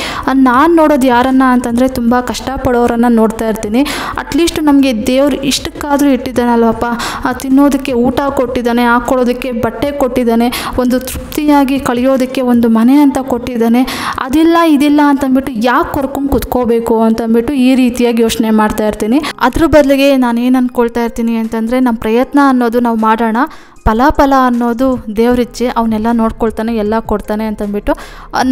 ನಾನು ನೋಡೋದು ಯಾರನ್ನು ಅಂತಂದರೆ ತುಂಬ ಕಷ್ಟಪಡೋರನ್ನು ನೋಡ್ತಾ ಇರ್ತೀನಿ. ಅಟ್ಲೀಸ್ಟ್ ನಮಗೆ ದೇವ್ರು ಎಷ್ಟಕ್ಕಾದರೂ ಇಟ್ಟಿದ್ದಾನಲ್ವಪ್ಪ, ತಿನ್ನೋದಕ್ಕೆ ಊಟ ಕೊಟ್ಟಿದ್ದಾನೆ, ಹಾಕ್ಕೊಳ್ಳೋದಕ್ಕೆ ಬಟ್ಟೆ ಕೊಟ್ಟಿದ್ದಾನೆ, ಒಂದು ತೃಪ್ತಿಯಾಗಿ ಕಳೆಯೋದಕ್ಕೆ ಒಂದು ಮನೆ ಅಂತ ಕೊಟ್ಟಿದ್ದಾನೆ, ಅದಿಲ್ಲ ಇದಿಲ್ಲ ಅಂತಂದ್ಬಿಟ್ಟು ಯಾಕೆ ಕರ್ಕೊಂಡು ಕುತ್ಕೋಬೇಕು ಅಂತಂದ್ಬಿಟ್ಟು ಈ ರೀತಿಯಾಗಿ ಯೋಚನೆ ಮಾಡ್ತಾ ಇರ್ತೀನಿ. ಅದ್ರ ಬದಲಿಗೆ ನಾನೇನು ಅಂದ್ಕೊಳ್ತಾ ಇರ್ತೀನಿ ಅಂತಂದರೆ, ನಮ್ಮ ಪ್ರಯತ್ನ ಅನ್ನೋದು ನಾವು ಮಾಡೋಣ, ಫಲ ಅನ್ನೋದು ದೇವ್ರಿಚ್ಛೆ, ಅವನ್ನೆಲ್ಲ ನೋಡ್ಕೊಳ್ತಾನೆ, ಎಲ್ಲ ಕೊಡ್ತಾನೆ ಅಂತಂದ್ಬಿಟ್ಟು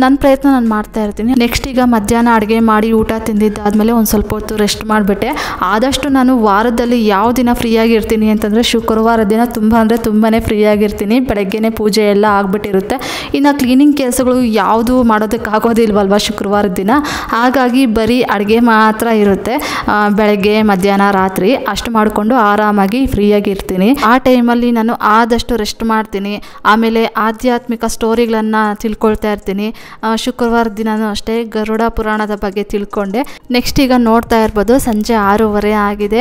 ನನ್ನ ಪ್ರಯತ್ನ ನಾನು ಮಾಡ್ತಾ ಇರ್ತೀನಿ. ನೆಕ್ಸ್ಟ್ ಈಗ ಮಧ್ಯಾಹ್ನ ಅಡುಗೆ ಮಾಡಿ ಊಟ ತಿಂದಿದ್ದಾದಮೇಲೆ ಒಂದು ಸ್ವಲ್ಪ ಹೊತ್ತು ರೆಸ್ಟ್ ಮಾಡಿಬಿಟ್ಟೆ. ಆದಷ್ಟು ನಾನು ವಾರದಲ್ಲಿ ಯಾವ ದಿನ ಫ್ರೀಯಾಗಿರ್ತೀನಿ ಅಂತಂದರೆ ಶುಕ್ರವಾರ ದಿನ ತುಂಬಾ ಫ್ರೀಯಾಗಿರ್ತೀನಿ. ಬೆಳಗ್ಗೆನೇ ಪೂಜೆ ಎಲ್ಲ ಆಗಿಬಿಟ್ಟಿರುತ್ತೆ. ಇನ್ನು ಕ್ಲೀನಿಂಗ್ ಕೆಲಸಗಳು ಯಾವುದು ಮಾಡೋದಕ್ಕಾಗೋದಿಲ್ವಲ್ವ ಶುಕ್ರವಾರದ ದಿನ, ಹಾಗಾಗಿ ಬರೀ ಅಡುಗೆ ಮಾತ್ರ ಇರುತ್ತೆ. ಬೆಳಗ್ಗೆ ಮಧ್ಯಾಹ್ನ ರಾತ್ರಿ ಅಷ್ಟು ಮಾಡಿಕೊಂಡು ಆರಾಮಾಗಿ ಫ್ರೀಯಾಗಿರ್ತೀನಿ. ಆ ಟೈಮಲ್ಲಿ ನಾನು ಆದಷ್ಟು ರೆಸ್ಟ್ ಮಾಡ್ತೀನಿ. ಆಮೇಲೆ ಆಧ್ಯಾತ್ಮಿಕ ಸ್ಟೋರಿಗಳನ್ನು ತಿಳ್ಕೊಳ್ತಾ ಇರ್ತೀನಿ. ಶುಕ್ರವಾರ ದಿನವೂ ಅಷ್ಟೇ ಗರುಡ ಪುರಾಣದ ಬಗ್ಗೆ ತಿಳ್ಕೊಂಡೆ. ನೆಕ್ಸ್ಟ್ ಈಗ ನೋಡ್ತಾ ಇರ್ಬೋದು, ಸಂಜೆ 6:30 ಆಗಿದೆ.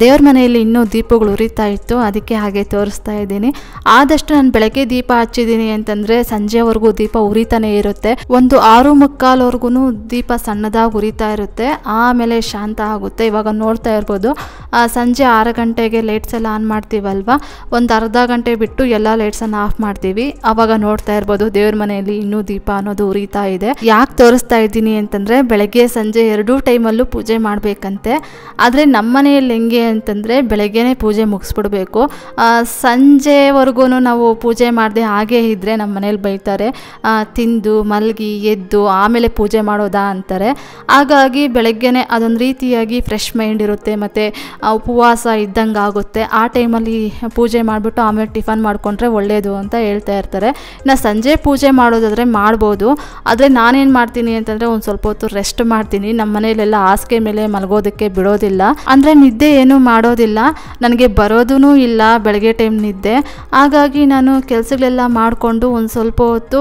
ದೇವ್ರ ಮನೆಯಲ್ಲಿ ಇನ್ನೂ ದೀಪಗಳು ಉರಿತಾ ಇತ್ತು, ಅದಕ್ಕೆ ಹಾಗೆ ತೋರಿಸ್ತಾ ಇದ್ದೀನಿ. ಆದಷ್ಟು ನಾನು ಬೆಳಗ್ಗೆ ದೀಪ ಹಚ್ಚಿದ್ದೀನಿ ಅಂತಂದರೆ ಸಂಜೆವರೆಗೂ ದೀಪ ಉರಿತಾನೆ ಇರುತ್ತೆ. ಒಂದು 6:45ವರೆಗೂ ದೀಪ ಸಣ್ಣದಾಗಿ ಉರಿತಾ ಇರುತ್ತೆ, ಆಮೇಲೆ ಶಾಂತ ಆಗುತ್ತೆ. ಇವಾಗ ನೋಡ್ತಾ ಇರ್ಬೋದು, ಸಂಜೆ 6 ಗಂಟೆಗೆ ಲೈಟ್ಸ್ ಎಲ್ಲ ಆನ್ ಮಾಡ್ತೀವಲ್ವ, ಒಂದು ಅರ್ಧ ಗಂಟೆ ಬಿಟ್ಟು ಎಲ್ಲ ಲೈಟ್ಸನ್ನು ಆಫ್ ಮಾಡ್ತೀವಿ. ಆವಾಗ ನೋಡ್ತಾ ಇರ್ಬೋದು ದೇವ್ರ ಮನೆಯಲ್ಲಿ ಇನ್ನೂ ದೀಪ ಅನ್ನೋದು ಉರಿತಾ ಇದೆ. ಯಾಕೆ ತೋರಿಸ್ತಾ ಇದ್ದೀನಿ ಅಂತಂದರೆ, ಬೆಳಗ್ಗೆ ಸಂಜೆ 2 ಟೈಮಲ್ಲೂ ಪೂಜೆ ಮಾಡಬೇಕಂತೆ. ಆದರೆ ನಮ್ಮ ಮನೆಯಲ್ಲಿ ಹೆಂಗೆ ಅಂತಂದರೆ, ಬೆಳಗ್ಗೆನೇ ಪೂಜೆ ಮುಗಿಸ್ಬಿಡ್ಬೇಕು. ಸಂಜೆವರೆಗೂ ನಾವು ಪೂಜೆ ಮಾಡದೆ ಹಾಗೇ ಇದ್ದರೆ ನಮ್ಮ ಮನೇಲಿ ಬೈತಾರೆ, ತಿಂದು ಮಲಗಿ ಎದ್ದು ಆಮೇಲೆ ಪೂಜೆ ಮಾಡೋದಾ ಅಂತಾರೆ. ಹಾಗಾಗಿ ಬೆಳಗ್ಗೆನೇ ಅದೊಂದು ರೀತಿಯಾಗಿ ಫ್ರೆಶ್ ಮೈಂಡ್ ಇರುತ್ತೆ, ಮತ್ತು ಉಪವಾಸ ಇದ್ದಂಗೆ ಆಗುತ್ತೆ. ಆ ಟೈಮಲ್ಲಿ ಪೂಜೆ ಮಾಡಿಬಿಟ್ಟು ಆಮೇಲೆ ಟಿಫನ್ ಮಾಡಿಕೊಂಡ್ರೆ ಒಳ್ಳೆಯದು ಅಂತ ಹೇಳ್ತಾ ಇರ್ತಾರೆ. ಇನ್ನು ಸಂಜೆ ಪೂಜೆ ಮಾಡೋದಾದರೆ ಮಾಡ್ಬೋದು, ಆದರೆ ನಾನೇನು ಮಾಡ್ತೀನಿ ಅಂತಂದರೆ ಒಂದು ಸ್ವಲ್ಪ ಹೊತ್ತು ರೆಸ್ಟ್ ಮಾಡ್ತೀನಿ. ನಮ್ಮ ಮನೆಯಲ್ಲೆಲ್ಲ ಹಾಸಿಗೆ ಮೇಲೆ ಮಲಗೋದಕ್ಕೆ ಬಿಡೋದಿಲ್ಲ, ಅಂದರೆ ನಿದ್ದೆ ಏನೂ ಮಾಡೋದಿಲ್ಲ, ನನಗೆ ಬರೋದೂ ಇಲ್ಲ ಬೆಳಗ್ಗೆ ಟೈಮ್ ನಿದ್ದೆ. ಹಾಗಾಗಿ ನಾನು ಕೆಲಸಗಳೆಲ್ಲ ಮಾಡಿಕೊಂಡು ಒಂದು ಸ್ವಲ್ಪ ಹೊತ್ತು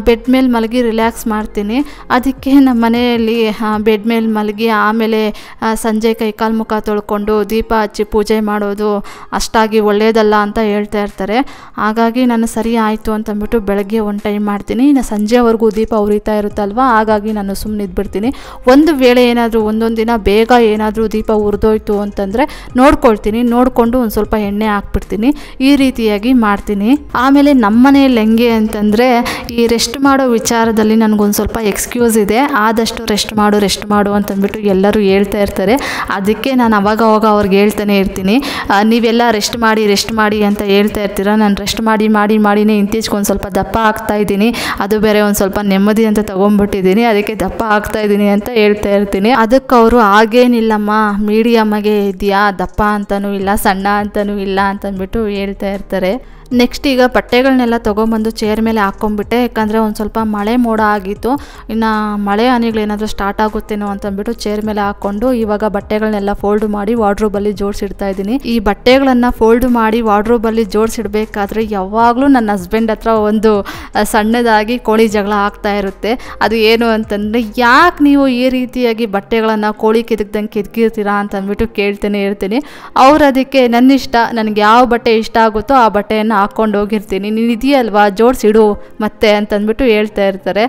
ಬೆಡ್ ಮೇಲೆ ಮಲಗಿ ರಿಲ್ಯಾಕ್ಸ್ ಮಾಡ್ತೀನಿ. ಅದಕ್ಕೆ ನಮ್ಮ ಮನೆಯಲ್ಲಿ ಬೆಡ್ ಮೇಲೆ ಮಲಗಿ ಆಮೇಲೆ ಸಂಜೆ ಕೈಕಾಲು ಮುಖ ತೊಳ್ಕೊಂಡು ದೀಪ ಹಚ್ಚಿ ಪೂಜೆ ಮಾಡೋದು ಅಷ್ಟಾಗಿ ಒಳ್ಳೆಯದಲ್ಲ ಅಂತ ಹೇಳ್ತಾ ಇರ್ತಾರೆ. ಹಾಗಾಗಿ ನಾನು ಸರಿ ಆಯಿತು ಅಂತಂದ್ಬಿಟ್ಟು ಬೆಳಗ್ಗೆ ಒಂದು ಟೈಮ್ ಮಾಡ್ತೀನಿ. ಇನ್ನು ಸಂಜೆವರೆಗೂ ದೀಪ ಉರಿತಾ ಇರುತ್ತಲ್ವ, ಹಾಗಾಗಿ ನಾನು ಸುಮ್ಮನೆ ಇದ್ಬಿಡ್ತೀನಿ. ಒಂದು ವೇಳೆ ಏನಾದರೂ ಒಂದೊಂದು ದಿನ ಬೇಗ ಏನಾದರೂ ದೀಪ ಉರಿದೋಯ್ತು ಅಂತಂದರೆ ನೋಡ್ಕೊಳ್ತೀನಿ, ನೋಡಿಕೊಂಡು ಒಂದು ಸ್ವಲ್ಪ ಎಣ್ಣೆ ಹಾಕ್ಬಿಡ್ತೀನಿ. ಈ ರೀತಿಯಾಗಿ ಮಾಡ್ತೀನಿ. ಆಮೇಲೆ ನಮ್ಮ ಮನೆಯಲ್ಲಿ ಹೆಂಗೆ ಅಂತಂದರೆ, ಈ ರೆಸ್ಟ್ ಮಾಡೋ ವಿಚಾರದಲ್ಲಿ ನನಗೊಂದು ಸ್ವಲ್ಪ ಎಕ್ಸ್ಕ್ಯೂಸ್ ಇದೆ. ಆದಷ್ಟು ರೆಸ್ಟ್ ಮಾಡು ಅಂತಂದ್ಬಿಟ್ಟು ಎಲ್ಲರೂ ಹೇಳ್ತಾ ಇರ್ತಾರೆ. ಅದಕ್ಕೆ ನಾನು ಅವಾಗ ಅವ್ರಿಗೆ ಹೇಳ್ತಾನೆ ಇರ್ತೀನಿ, ನೀವೆಲ್ಲ ರೆಸ್ಟ್ ಮಾಡಿ ಅಂತ ಹೇಳ್ತಾ ಇರ್ತೀರ. ನಾನು ರೆಸ್ಟ್ ಮಾಡಿನೇ ಇಂತೀಚೆಗೊಂದು ಸ್ವಲ್ಪ ದಪ್ಪ ಆಗ್ತಾ ಇದ್ದೀನಿ, ಅದು ಬೇರೆ ಒಂದು ಸ್ವಲ್ಪ ನೆಮ್ಮದಿ ಅಂತ ತೊಗೊಂಡ್ಬಿಟ್ಟಿದ್ದೀನಿ, ಅದಕ್ಕೆ ದಪ್ಪ ಆಗ್ತಾ ಇದ್ದೀನಿ ಅಂತ ಹೇಳ್ತಾ ಇರ್ತೀನಿ. ಅದಕ್ಕೆ ಅವರು ಹಾಗೇನಿಲ್ಲಮ್ಮ, ಮೀಡಿಯಮ್ಮಾಗೆ ಇದೆಯಾ, ದಪ್ಪ ಅಂತಲೂ ಇಲ್ಲ ಸಣ್ಣ ಅಂತಲೂ ಇಲ್ಲ ಅಂತಂದ್ಬಿಟ್ಟು ಹೇಳ್ತಾ ಇರ್ತಾರೆ. ನೆಕ್ಸ್ಟ್ ಈಗ ಬಟ್ಟೆಗಳನ್ನೆಲ್ಲ ತೊಗೊಂಬಂದು ಚೇರ್ ಮೇಲೆ ಹಾಕ್ಕೊಂಡ್ಬಿಟ್ಟೆ, ಯಾಕಂದರೆ ಒಂದು ಸ್ವಲ್ಪ ಮಳೆ ಮೋಡ ಆಗಿತ್ತು. ಇನ್ನು ಮಳೆ ಹನಿಗಳೇನಾದರೂ ಸ್ಟಾರ್ಟ್ ಆಗುತ್ತೇನೋ ಅಂತಂದ್ಬಿಟ್ಟು ಚೇರ್ ಮೇಲೆ ಹಾಕ್ಕೊಂಡು ಇವಾಗ ಬಟ್ಟೆಗಳನ್ನೆಲ್ಲ ಫೋಲ್ಡ್ ಮಾಡಿ ವಾರ್ಡ್ರೋಬಲ್ಲಿ ಜೋಡಿಸಿಡ್ತಾ ಇದ್ದೀನಿ. ಈ ಬಟ್ಟೆಗಳನ್ನು ಫೋಲ್ಡ್ ಮಾಡಿ ವಾರ್ಡ್ರೋಬಲ್ಲಿ ಜೋಡಿಸಿಡ್ಬೇಕಾದ್ರೆ ಯಾವಾಗಲೂ ನನ್ನ ಹಸ್ಬೆಂಡ್ ಹತ್ರ ಒಂದು ಸಣ್ಣದಾಗಿ ಕೋಳಿ ಜಗಳ ಆಗ್ತಾ ಇರುತ್ತೆ. ಅದು ಏನು ಅಂತಂದರೆ, ಯಾಕೆ ನೀವು ಈ ರೀತಿಯಾಗಿ ಬಟ್ಟೆಗಳನ್ನು ಕೋಳಿ ಕೆದಕ್ದಂಗೆ ಅಂತಂದ್ಬಿಟ್ಟು ಕೇಳ್ತಾನೆ ಇರ್ತೀನಿ. ಅವ್ರು ಅದಕ್ಕೆ ನನ್ನ ಇಷ್ಟ, ನನಗೆ ಯಾವ ಬಟ್ಟೆ ಇಷ್ಟ ಆಗುತ್ತೋ ಆ ಬಟ್ಟೆಯನ್ನು ಹಾಕ್ಕೊಂಡು ಹೋಗಿರ್ತೀನಿ, ನೀನು ಇದೆಯಲ್ವಾ ಜೋಡಿಸಿಡು ಮತ್ತೆ ಅಂತಂದ್ಬಿಟ್ಟು ಹೇಳ್ತಾ ಇರ್ತಾರೆ.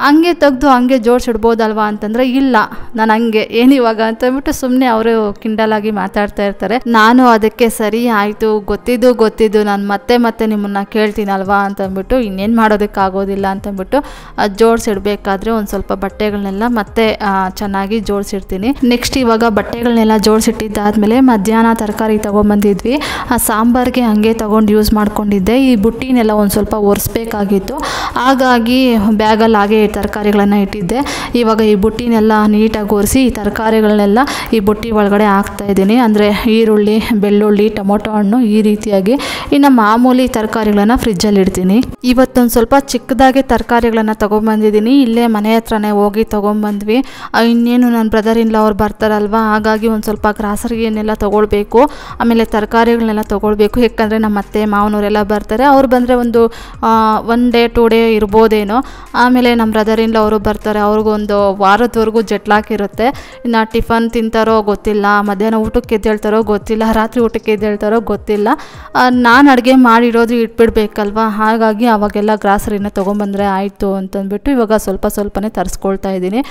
ಹಂಗೆ ತೆಗೆದು ಹಂಗೆ ಜೋಡಿಸಿಡ್ಬೋದಲ್ವಾ ಅಂತಂದರೆ, ಇಲ್ಲ ನಾನು ಹಂಗೆ ಏನಿವಾಗ ಅಂತಂದ್ಬಿಟ್ಟು ಸುಮ್ಮನೆ ಅವರು ಕಿಂಡಲಾಗಿ ಮಾತಾಡ್ತಾ ಇರ್ತಾರೆ. ನಾನು ಅದಕ್ಕೆ ಸರಿ ಆಯಿತು, ಗೊತ್ತಿದ್ದು ನಾನು ಮತ್ತೆ ನಿಮ್ಮನ್ನು ಕೇಳ್ತೀನಲ್ವಾ ಅಂತಂದ್ಬಿಟ್ಟು ಇನ್ನೇನು ಮಾಡೋದಕ್ಕಾಗೋದಿಲ್ಲ ಅಂತಂದ್ಬಿಟ್ಟು ಜೋಡಿಸಿಡ್ಬೇಕಾದ್ರೆ ಒಂದು ಸ್ವಲ್ಪ ಬಟ್ಟೆಗಳನ್ನೆಲ್ಲ ಮತ್ತೆ ಚೆನ್ನಾಗಿ ಜೋಡಿಸಿಡ್ತೀನಿ. ನೆಕ್ಸ್ಟ್ ಇವಾಗ ಬಟ್ಟೆಗಳನ್ನೆಲ್ಲ ಜೋಡಿಸಿಟ್ಟಿದ್ದಾದಮೇಲೆ ಮಧ್ಯಾಹ್ನ ತರಕಾರಿ ತೊಗೊಂಬಂದಿದ್ವಿ. ಸಾಂಬಾರಿಗೆ ಹಂಗೆ ತೊಗೊಂಡು ಯೂಸ್ ಮಾಡ್ಕೊಂಡಿದ್ದೆ. ಈ ಬುಟ್ಟಿನೆಲ್ಲ ಒಂದು ಸ್ವಲ್ಪ ಒರೆಸ್ಬೇಕಾಗಿತ್ತು, ಹಾಗಾಗಿ ಬ್ಯಾಗಲ್ಲಿ ಹಾಗೆ ತರಕಾರಿಗಳನ್ನು ಇಟ್ಟಿದ್ದೆ. ಇವಾಗ ಈ ಬುಟ್ಟಿನೆಲ್ಲ ನೀಟಾಗಿ ಒರೆಸಿ ಈ ತರಕಾರಿಗಳನ್ನೆಲ್ಲ ಈ ಬುಟ್ಟಿ ಒಳಗಡೆ ಹಾಕ್ತಾಯಿದ್ದೀನಿ. ಅಂದರೆ ಈರುಳ್ಳಿ, ಬೆಳ್ಳುಳ್ಳಿ, ಟೊಮೊಟೊ ಹಣ್ಣು ಈ ರೀತಿಯಾಗಿ. ಇನ್ನು ಮಾಮೂಲಿ ತರಕಾರಿಗಳನ್ನು ಫ್ರಿಜ್ಜಲ್ಲಿ ಇಡ್ತೀನಿ. ಇವತ್ತೊಂದು ಸ್ವಲ್ಪ ಚಿಕ್ಕದಾಗೆ ತರಕಾರಿಗಳನ್ನು ತೊಗೊಂಬಂದಿದ್ದೀನಿ, ಇಲ್ಲೇ ಮನೆ ಹತ್ರನೇ ಹೋಗಿ ತೊಗೊಂಬಂದ್ವಿ. ಇನ್ನೇನು ನನ್ನ ಬ್ರದರ್ ಇನ್ ಲಾ ಅವ್ರು ಬರ್ತಾರಲ್ವ, ಹಾಗಾಗಿ ಒಂದು ಸ್ವಲ್ಪ ಗ್ರಾಸರಿಯನ್ನೆಲ್ಲ ತೊಗೊಳ್ಬೇಕು, ಆಮೇಲೆ ತರಕಾರಿಗಳನ್ನೆಲ್ಲ ತೊಗೊಳ್ಬೇಕು. ಯಾಕಂದರೆ ನಮ್ಮ ಅತ್ತೆ ಮಾವನವರೆಲ್ಲ ಅವರೆಲ್ಲ ಬರ್ತಾರೆ. ಅವ್ರು ಬಂದರೆ ಒಂದು 1 ಡೇ 2 ಡೇ ಇರ್ಬೋದೇನೋ. ಆಮೇಲೆ ನಮ್ಮ ಬ್ರದರ್ ಇನ್ ಲಾ ಅವರು ಬರ್ತಾರೆ. ಅವ್ರಿಗೊಂದು ವಾರದವರೆಗೂ ಜೆಟ್ಲಾಕಿರುತ್ತೆ. ಇನ್ನು ಟಿಫನ್ ತಿಂತಾರೋ ಗೊತ್ತಿಲ್ಲ, ಮಧ್ಯಾಹ್ನ ಊಟಕ್ಕೆ ಎದ್ದೇಳ್ತಾರೋ ಗೊತ್ತಿಲ್ಲ, ರಾತ್ರಿ ಊಟಕ್ಕೆ ಎದ್ದೇಳ್ತಾರೋ ಗೊತ್ತಿಲ್ಲ. ನಾನು ಅಡುಗೆ ಮಾಡಿರೋದು ಇಟ್ಬಿಡ್ಬೇಕಲ್ವ, ಹಾಗಾಗಿ ಅವಾಗೆಲ್ಲ ಗ್ರಾಸರಿನ ತೊಗೊಂಬಂದರೆ ಆಯಿತು ಅಂತಂದ್ಬಿಟ್ಟು ಇವಾಗ ಸ್ವಲ್ಪನೇ ತರಿಸ್ಕೊಳ್ತಾ ಇದ್ದೀನಿ.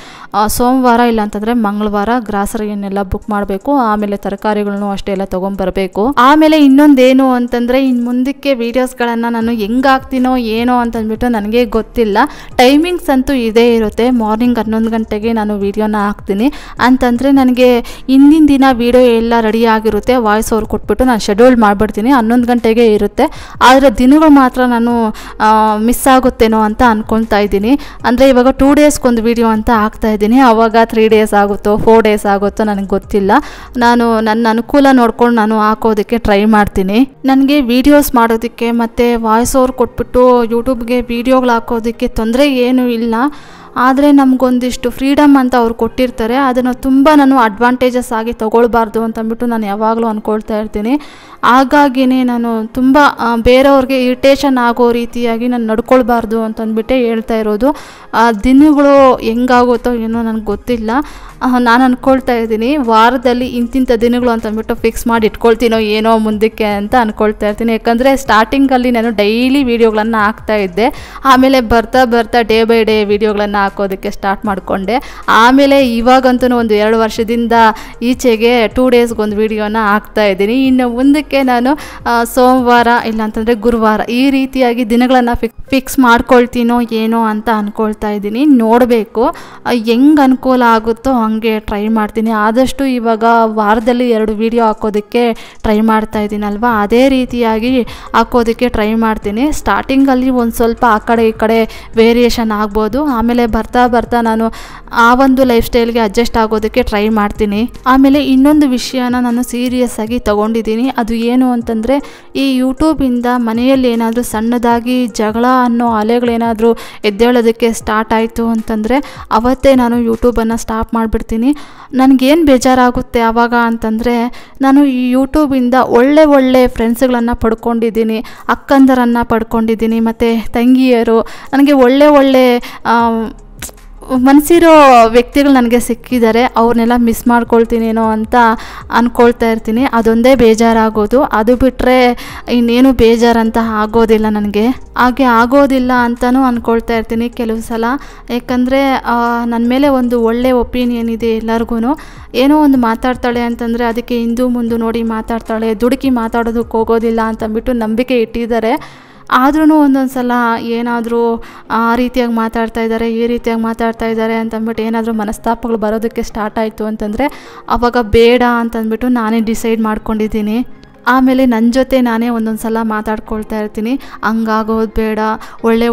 ಸೋಮವಾರ ಇಲ್ಲಾಂತಂದರೆ ಮಂಗಳವಾರ ಗ್ರಾಸರಿಯನ್ನೆಲ್ಲ ಬುಕ್ ಮಾಡಬೇಕು. ಆಮೇಲೆ ತರಕಾರಿಗಳನ್ನು ಅಷ್ಟೇ ಎಲ್ಲ ತೊಗೊಂಬರಬೇಕು. ಆಮೇಲೆ ಇನ್ನೊಂದೇನು ಅಂತಂದರೆ, ಇನ್ನು ಮುಂದಕ್ಕೆ ವೀಡಿಯೋಸ್ಗಳನ್ನು ನಾನು ಹೆಂಗೆ ಹಾಕ್ತೀನೋ ಏನೋ ಅಂತಂದ್ಬಿಟ್ಟು ನನಗೆ ಗೊತ್ತಿಲ್ಲ. ಟೈಮಿಂಗ್ಸ್ ಅಂತೂ ಇದೇ ಇರುತ್ತೆ. ಮಾರ್ನಿಂಗ್ 11 ಗಂಟೆಗೆ ನಾನು ವೀಡಿಯೋನ ಹಾಕ್ತೀನಿ ಅಂತಂದರೆ ನನಗೆ ಹಿಂದಿನ ದಿನ ವೀಡಿಯೋ ಎಲ್ಲ ರೆಡಿ ಆಗಿರುತ್ತೆ. ವಾಯ್ಸ್ ಓವರ್ ಕೊಟ್ಬಿಟ್ಟು ನಾನು ಶೆಡ್ಯೂಲ್ ಮಾಡಿಬಿಡ್ತೀನಿ. 11 ಗಂಟೆಗೆ ಇರುತ್ತೆ. ಆದರೆ ದಿನಗಳು ಮಾತ್ರ ನಾನು ಮಿಸ್ ಆಗುತ್ತೇನೋ ಅಂತ ಅಂದ್ಕೊಳ್ತಾ ಇದ್ದೀನಿ. ಅಂದರೆ ಇವಾಗ 2 ಡೇಸ್ಗೊಂದು ವೀಡಿಯೋ ಅಂತ ಹಾಕ್ತಾ ಇದ್ದೀನಿ. ಆವಾಗ 3 ಡೇಸ್ ಆಗುತ್ತೋ 4 ಡೇಸ್ ಆಗುತ್ತೋ ನನಗೆ ಗೊತ್ತಿಲ್ಲ. ನಾನು ನನ್ನ ಅನುಕೂಲ ನೋಡ್ಕೊಂಡು ನಾನು ಹಾಕೋದಕ್ಕೆ ಟ್ರೈ ಮಾಡ್ತೀನಿ. ನನಗೆ ವೀಡಿಯೋಸ್ ಮಾಡೋದಕ್ಕೆ ಮತ್ತು ವಾಯ್ಸ್ ಓವರ್ ಕೊಟ್ಬಿಟ್ಟು ಯೂಟ್ಯೂಬ್ಗೆ ವೀಡಿಯೋಗಳು ಹಾಕೋದಕ್ಕೆ ತೊಂದರೆ ಏನೂ ಇಲ್ಲ. ಆದರೆ ನಮಗೊಂದಿಷ್ಟು ಫ್ರೀಡಮ್ ಅಂತ ಅವ್ರು ಕೊಟ್ಟಿರ್ತಾರೆ. ಅದನ್ನು ತುಂಬ ನಾನು ಅಡ್ವಾಂಟೇಜಸ್ ಆಗಿ ತೊಗೊಳ್ಬಾರ್ದು ಅಂತಂದ್ಬಿಟ್ಟು ನಾನು ಯಾವಾಗಲೂ ಅಂದ್ಕೊಳ್ತಾ ಇರ್ತೀನಿ. ಹಾಗಾಗಿಯೇ ನಾನು ತುಂಬ ಬೇರೆಯವ್ರಿಗೆ ಇರಿಟೇಷನ್ ಆಗೋ ರೀತಿಯಾಗಿ ನಾನು ನಡ್ಕೊಳ್ಬಾರ್ದು ಅಂತಂದ್ಬಿಟ್ಟೆ ಹೇಳ್ತಾ ಇರೋದು. ದಿನಗಳು ಹೆಂಗಾಗುತ್ತೋ ಏನೋ ನನಗೆ ಗೊತ್ತಿಲ್ಲ. ನಾನು ಅಂದ್ಕೊಳ್ತಾ ಇದ್ದೀನಿ ವಾರದಲ್ಲಿ ಇಂತಿಂಥ ದಿನಗಳು ಅಂತಂದ್ಬಿಟ್ಟು ಫಿಕ್ಸ್ ಮಾಡಿ ಇಟ್ಕೊಳ್ತೀನೋ ಏನೋ ಮುಂದಕ್ಕೆ ಅಂತ ಅಂದ್ಕೊಳ್ತಾ ಇರ್ತೀನಿ. ಯಾಕಂದರೆ ಸ್ಟಾರ್ಟಿಂಗಲ್ಲಿ ನಾನು ಡೈಲಿ ವೀಡಿಯೋಗಳನ್ನು ಹಾಕ್ತಾ ಇದ್ದೆ. ಆಮೇಲೆ ಬರ್ತಾ ಡೇ ಬೈ ಡೇ ವೀಡಿಯೋಗಳನ್ನು ಹಾಕೋದಕ್ಕೆ ಸ್ಟಾರ್ಟ್ ಮಾಡಿಕೊಂಡೆ. ಆಮೇಲೆ ಇವಾಗಂತೂ ಒಂದು 2 ವರ್ಷದಿಂದ ಈಚೆಗೆ 2 ಡೇಸ್ಗೊಂದು ವೀಡಿಯೋನ ಹಾಕ್ತಾ ಇದ್ದೀನಿ. ಇನ್ನು ಮುಂದಕ್ಕೆ ನಾನು ಸೋಮವಾರ ಇಲ್ಲಾಂತಂದರೆ ಗುರುವಾರ ಈ ರೀತಿಯಾಗಿ ದಿನಗಳನ್ನು ಫಿಕ್ಸ್ ಮಾಡ್ಕೊಳ್ತೀನೋ ಏನೋ ಅಂತ ಅಂದ್ಕೊಳ್ತಾ ಇದ್ದೀನಿ. ನೋಡಬೇಕು ಹೆಂಗೆ ಅನುಕೂಲ ಆಗುತ್ತೋ ಹಾಗೆ ಟ್ರೈ ಮಾಡ್ತೀನಿ. ಆದಷ್ಟು ಇವಾಗ ವಾರದಲ್ಲಿ 2 ವೀಡಿಯೋ ಹಾಕೋದಕ್ಕೆ ಟ್ರೈ ಮಾಡ್ತಾ ಇದ್ದೀನಲ್ವ, ಅದೇ ರೀತಿಯಾಗಿ ಹಾಕೋದಕ್ಕೆ ಟ್ರೈ ಮಾಡ್ತೀನಿ. ಸ್ಟಾರ್ಟಿಂಗಲ್ಲಿ ಒಂದು ಸ್ವಲ್ಪ ಆ ಕಡೆ ಈ ಕಡೆ ವೇರಿಯೇಷನ್ ಆಗ್ಬೋದು. ಆಮೇಲೆ ಬರ್ತಾ ನಾನು ಆ ಒಂದು ಲೈಫ್ ಸ್ಟೈಲ್ಗೆ ಅಡ್ಜಸ್ಟ್ ಆಗೋದಕ್ಕೆ ಟ್ರೈ ಮಾಡ್ತೀನಿ. ಆಮೇಲೆ ಇನ್ನೊಂದು ವಿಷಯನ ನಾನು ಸೀರಿಯಸ್ ಆಗಿ ತೊಗೊಂಡಿದ್ದೀನಿ. ಅದು ಏನು ಅಂತಂದರೆ, ಈ ಯೂಟ್ಯೂಬಿಂದ ಮನೆಯಲ್ಲಿ ಏನಾದರೂ ಸಣ್ಣದಾಗಿ ಜಗಳ ಅನ್ನೋ ಅಲೆಗಳೇನಾದರೂ ಎದ್ದೇಳೋದಕ್ಕೆ ಸ್ಟಾರ್ಟ್ ಆಯಿತು ಅಂತಂದರೆ ಅವತ್ತೇ ನಾನು ಯೂಟ್ಯೂಬನ್ನು ಸ್ಟಾಪ್ ಮಾಡಿಬಿಡ್ತೀನಿ. ನನಗೇನು ಬೇಜಾರಾಗುತ್ತೆ ಆವಾಗ ಅಂತಂದರೆ, ನಾನು ಈ ಯೂಟ್ಯೂಬಿಂದ ಒಳ್ಳೆ ಫ್ರೆಂಡ್ಸ್ಗಳನ್ನು ಪಡ್ಕೊಂಡಿದ್ದೀನಿ, ಅಕ್ಕಂದರನ್ನು ಪಡ್ಕೊಂಡಿದ್ದೀನಿ, ಮತ್ತು ತಂಗಿಯರು, ನನಗೆ ಒಳ್ಳೆ ಮನಸ್ಸಿರೋ ವ್ಯಕ್ತಿಗಳು ನನಗೆ ಸಿಕ್ಕಿದ್ದಾರೆ. ಅವ್ರನ್ನೆಲ್ಲ ಮಿಸ್ ಮಾಡ್ಕೊಳ್ತೀನೇನೋ ಅಂತ ಅಂದ್ಕೊಳ್ತಾ ಇರ್ತೀನಿ. ಅದೊಂದೇ ಬೇಜಾರಾಗೋದು. ಅದು ಬಿಟ್ಟರೆ ಇನ್ನೇನು ಬೇಜಾರಂತ ಆಗೋದಿಲ್ಲ ನನಗೆ. ಹಾಗೆ ಆಗೋದಿಲ್ಲ ಅಂತಲೂ ಅಂದ್ಕೊಳ್ತಾ ಇರ್ತೀನಿ ಕೆಲವು ಸಲ. ಯಾಕಂದರೆ ನನ್ನ ಮೇಲೆ ಒಂದು ಒಳ್ಳೆ ಒಪಿನಿಯನ್ ಇದೆ ಎಲ್ಲರಿಗೂ. ಏನೋ ಒಂದು ಮಾತಾಡ್ತಾಳೆ ಅಂತಂದರೆ ಅದಕ್ಕೆ ಹಿಂದು ಮುಂದೆ ನೋಡಿ ಮಾತಾಡ್ತಾಳೆ, ದುಡುಕಿ ಮಾತಾಡೋದಕ್ಕೆ ಹೋಗೋದಿಲ್ಲ ಅಂತಂದ್ಬಿಟ್ಟು ನಂಬಿಕೆ ಇಟ್ಟಿದ್ದಾರೆ. ಆದ್ರೂ ಒಂದೊಂದು ಸಲ ಏನಾದರೂ ಆ ರೀತಿಯಾಗಿ ಮಾತಾಡ್ತಾ ಇದ್ದಾರೆ, ಈ ರೀತಿಯಾಗಿ ಮಾತಾಡ್ತಾ ಇದ್ದಾರೆ ಅಂತಂದ್ಬಿಟ್ಟು ಏನಾದರೂ ಮನಸ್ತಾಪಗಳು ಬರೋದಕ್ಕೆ ಸ್ಟಾರ್ಟ್ ಆಯಿತು ಅಂತಂದರೆ ಆವಾಗ ಬೇಡ ಅಂತಂದ್ಬಿಟ್ಟು ನಾನೇ ಡಿಸೈಡ್ ಮಾಡ್ಕೊಂಡಿದ್ದೀನಿ. ಆಮೇಲೆ ನನ್ನ ಜೊತೆ ನಾನೇ ಒಂದೊಂದು ಸಲ ಮಾತಾಡ್ಕೊಳ್ತಾ ಇರ್ತೀನಿ, ಹಂಗಾಗೋದು ಬೇಡ,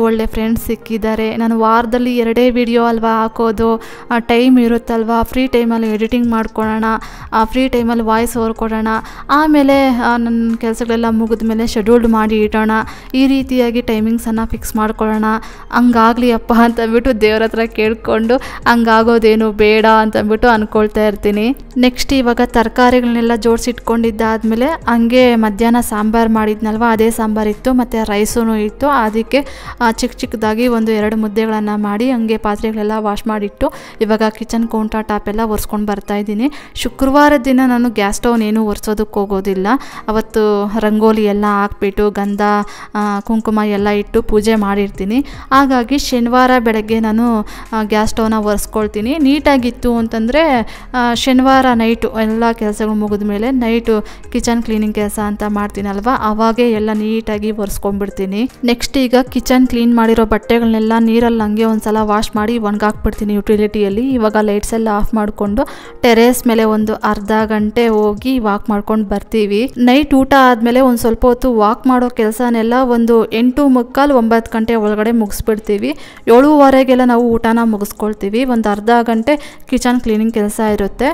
ಒಳ್ಳೆ ಫ್ರೆಂಡ್ಸ್ ಸಿಕ್ಕಿದ್ದಾರೆ, ನಾನು ವಾರದಲ್ಲಿ 2 ವಿಡಿಯೋ ಅಲ್ವಾ ಹಾಕೋದು, ಟೈಮ್ ಇರುತ್ತಲ್ವ, ಫ್ರೀ ಟೈಮಲ್ಲಿ ಎಡಿಟಿಂಗ್ ಮಾಡ್ಕೊಳ್ಳೋಣ, ಫ್ರೀ ಟೈಮಲ್ಲಿ ವಾಯ್ಸ್ ಓವರ್ ಕೊಡೋಣ, ಆಮೇಲೆ ನನ್ನ ಕೆಲಸಗಳೆಲ್ಲ ಮುಗಿದ ಮೇಲೆ ಶೆಡ್ಯೂಲ್ಡ್ ಮಾಡಿ ಇಡೋಣ, ಈ ರೀತಿಯಾಗಿ ಟೈಮಿಂಗ್ಸನ್ನು ಫಿಕ್ಸ್ ಮಾಡ್ಕೊಳ್ಳೋಣ, ಹಂಗಾಗಲಿ ಅಪ್ಪ ಅಂತಂದ್ಬಿಟ್ಟು ದೇವ್ರ ಹತ್ರ ಕೇಳಿಕೊಂಡು ಹಂಗಾಗೋದೇನು ಬೇಡ ಅಂತಂದ್ಬಿಟ್ಟು ಅಂದ್ಕೊಳ್ತಾ ಇರ್ತೀನಿ. ನೆಕ್ಸ್ಟ್ ಇವಾಗ ತರಕಾರಿಗಳನ್ನೆಲ್ಲ ಜೋಡಿಸಿಟ್ಕೊಂಡಿದ್ದಾದಮೇಲೆ ಹಂಗೆ ಮಧ್ಯಾಹ್ನ ಸಾಂಬಾರು ಮಾಡಿದ್ನಲ್ವ, ಅದೇ ಸಾಂಬಾರಿತ್ತು ಮತ್ತು ರೈಸೂ ಇತ್ತು. ಅದಕ್ಕೆ ಚಿಕ್ಕದಾಗಿ 1-2 ಮುದ್ದೆಗಳನ್ನು ಮಾಡಿ ಹಂಗೆ ಪಾತ್ರೆಗಳೆಲ್ಲ ವಾಶ್ ಮಾಡಿಟ್ಟು ಇವಾಗ ಕಿಚನ್ ಕೌಂಟರ್ ಟಾಪ್ ಎಲ್ಲ ಒರೆಸ್ಕೊಂಡು ಬರ್ತಾಯಿದ್ದೀನಿ. ಶುಕ್ರವಾರದ ದಿನ ನಾನು ಗ್ಯಾಸ್ ಸ್ಟವ್ ಏನೂ ಒರೆಸೋದಕ್ಕೆ ಹೋಗೋದಿಲ್ಲ. ಅವತ್ತು ರಂಗೋಲಿ ಎಲ್ಲ ಹಾಕ್ಬಿಟ್ಟು ಗಂಧ ಕುಂಕುಮ ಎಲ್ಲ ಇಟ್ಟು ಪೂಜೆ ಮಾಡಿರ್ತೀನಿ. ಹಾಗಾಗಿ ಶನಿವಾರ ಬೆಳಗ್ಗೆ ನಾನು ಗ್ಯಾಸ್ ಸ್ಟವ್ನ ಒರೆಸ್ಕೊಳ್ತೀನಿ. ನೀಟಾಗಿತ್ತು ಅಂತಂದರೆ ಶನಿವಾರ ನೈಟು ಎಲ್ಲ ಕೆಲಸಗಳು ಮುಗಿದ ಮೇಲೆ ನೈಟು ಕಿಚನ್ ಕ್ಲೀನಿಂಗ್ ಕೆಲಸ ಅಂತ ಮಾಡ್ತೀನಲ್ವ, ಅವಾಗೇ ಎಲ್ಲ ನೀಟಾಗಿ ಒರೆಸ್ಕೊಂಡ್ಬಿಡ್ತೀನಿ. ನೆಕ್ಸ್ಟ್ ಈಗ ಕಿಚನ್ ಕ್ಲೀನ್ ಮಾಡಿರೋ ಬಟ್ಟೆಗಳನ್ನೆಲ್ಲ ನೀರಲ್ಲಿ ಹಂಗೆ ಒಂದು ಸಲ ವಾಶ್ ಮಾಡಿ ಒಣಗಾಕ್ಬಿಡ್ತೀನಿ ಯುಟಿಲಿಟಿಯಲ್ಲಿ. ಇವಾಗ ಲೈಟ್ಸ್ ಎಲ್ಲ ಆಫ್ ಮಾಡಿಕೊಂಡು ಟೆರೇಸ್ ಮೇಲೆ ಒಂದು ಅರ್ಧ ಗಂಟೆ ಹೋಗಿ ವಾಕ್ ಮಾಡ್ಕೊಂಡು ಬರ್ತೀವಿ. ನೈಟ್ ಊಟ ಆದಮೇಲೆ ಒಂದು ಸ್ವಲ್ಪ ಹೊತ್ತು ವಾಕ್ ಮಾಡೋ ಕೆಲಸನೆಲ್ಲ ಒಂದು 8:45-9 ಗಂಟೆ ಒಳಗಡೆ ಮುಗಿಸ್ಬಿಡ್ತೀವಿ. 7:15ಗೆಲ್ಲ ನಾವು ಊಟನ ಮುಗಿಸ್ಕೊಳ್ತೀವಿ. ಒಂದು ಅರ್ಧ ಗಂಟೆ ಕಿಚನ್ ಕ್ಲೀನಿಂಗ್ ಕೆಲಸ ಇರುತ್ತೆ.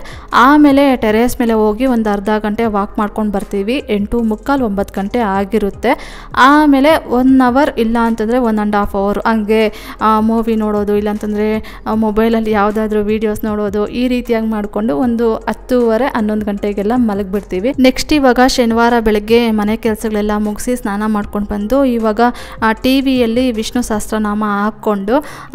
ಆಮೇಲೆ ಟೆರೇಸ್ ಮೇಲೆ ಹೋಗಿ ಒಂದು ಅರ್ಧ ಗಂಟೆ ವಾಕ್ ಮಾಡ್ಕೊಂಡು ಬರ್ತೀವಿ. ಮಾಡ್ತೀವಿ. 8:45 9 ಗಂಟೆ ಆಗಿರುತ್ತೆ. ಆಮೇಲೆ 1 ಅವರ್ ಇಲ್ಲ ಅಂತಂದರೆ 1.5 ಅವರ್ ಹಂಗೆ ಮೂವಿ ನೋಡೋದು, ಇಲ್ಲಾಂತಂದರೆ ಮೊಬೈಲಲ್ಲಿ ಯಾವುದಾದ್ರೂ ವೀಡಿಯೋಸ್ ನೋಡೋದು, ಈ ರೀತಿಯಾಗಿ ಮಾಡಿಕೊಂಡು ಒಂದು 10:30 11 ಗಂಟೆಗೆಲ್ಲ ಮಲಗಿಬಿಡ್ತೀವಿ. ನೆಕ್ಸ್ಟ್ ಇವಾಗ ಶನಿವಾರ ಬೆಳಗ್ಗೆ ಮನೆ ಕೆಲಸಗಳೆಲ್ಲ ಮುಗಿಸಿ ಸ್ನಾನ ಮಾಡ್ಕೊಂಡು ಬಂದು ಇವಾಗ ಟಿ ವಿಯಲ್ಲಿ ವಿಷ್ಣು ಸಹಸ್ರನಾಮ ಹಾಕ್ಕೊಂಡು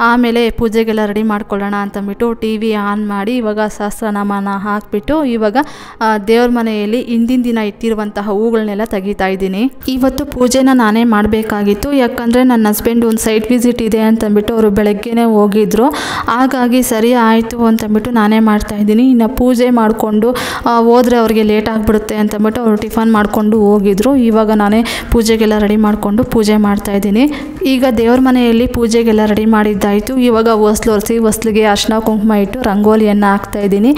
ಆಮೇಲೆ ಪೂಜೆಗೆಲ್ಲ ರೆಡಿ ಮಾಡ್ಕೊಳ್ಳೋಣ ಅಂತಂದ್ಬಿಟ್ಟು ಟಿ ವಿ ಆನ್ ಮಾಡಿ ಇವಾಗ ಸಹಸ್ರನಾಮನ ಹಾಕ್ಬಿಟ್ಟು ಇವಾಗ ದೇವ್ರ ಮನೆಯಲ್ಲಿ ಹಿಂದಿನ ದಿನ ಇಟ್ಟಿರುವಂತಹ ಹೂಗಳನ್ನೆಲ್ಲ ತೆಗಿತಾ ಇದ್ದೀನಿ. ಇವತ್ತು ಪೂಜೆನ ನಾನೇ ಮಾಡಬೇಕಾಗಿತ್ತು, ಯಾಕಂದರೆ ನನ್ನ ಹಸ್ಬೆಂಡ್ ಒಂದು ಸೈಟ್ ವಿಸಿಟ್ ಇದೆ ಅಂತಂದ್ಬಿಟ್ಟು ಅವರು ಬೆಳಗ್ಗೆನೇ ಹೋಗಿದ್ರು. ಹಾಗಾಗಿ ಸರಿ ಆಯಿತು ಅಂತಂದ್ಬಿಟ್ಟು ನಾನೇ ಮಾಡ್ತಾ ಇದ್ದೀನಿ. ಇನ್ನು ಪೂಜೆ ಮಾಡಿಕೊಂಡು ಹೋದರೆ ಅವ್ರಿಗೆ ಲೇಟ್ ಆಗಿಬಿಡುತ್ತೆ ಅಂತಂದ್ಬಿಟ್ಟು ಅವರು ಟಿಫನ್ ಮಾಡಿಕೊಂಡು ಹೋಗಿದ್ರು. ಇವಾಗ ನಾನೇ ಪೂಜೆಗೆಲ್ಲ ರೆಡಿ ಮಾಡಿಕೊಂಡು ಪೂಜೆ ಮಾಡ್ತಾ ಇದ್ದೀನಿ. ಈಗ ದೇವ್ರ ಮನೆಯಲ್ಲಿ ಪೂಜೆಗೆಲ್ಲ ರೆಡಿ ಮಾಡಿದ್ದಾಯಿತು. ಇವಾಗ ಹೊಸ್ಲು ಒರೆಸಿ ಹೊಸ್ಲಿಗೆ ಅರ್ಶಿನ ಕುಂಕುಮ ಇಟ್ಟು ರಂಗೋಲಿಯನ್ನು ಹಾಕ್ತಾ ಇದ್ದೀನಿ.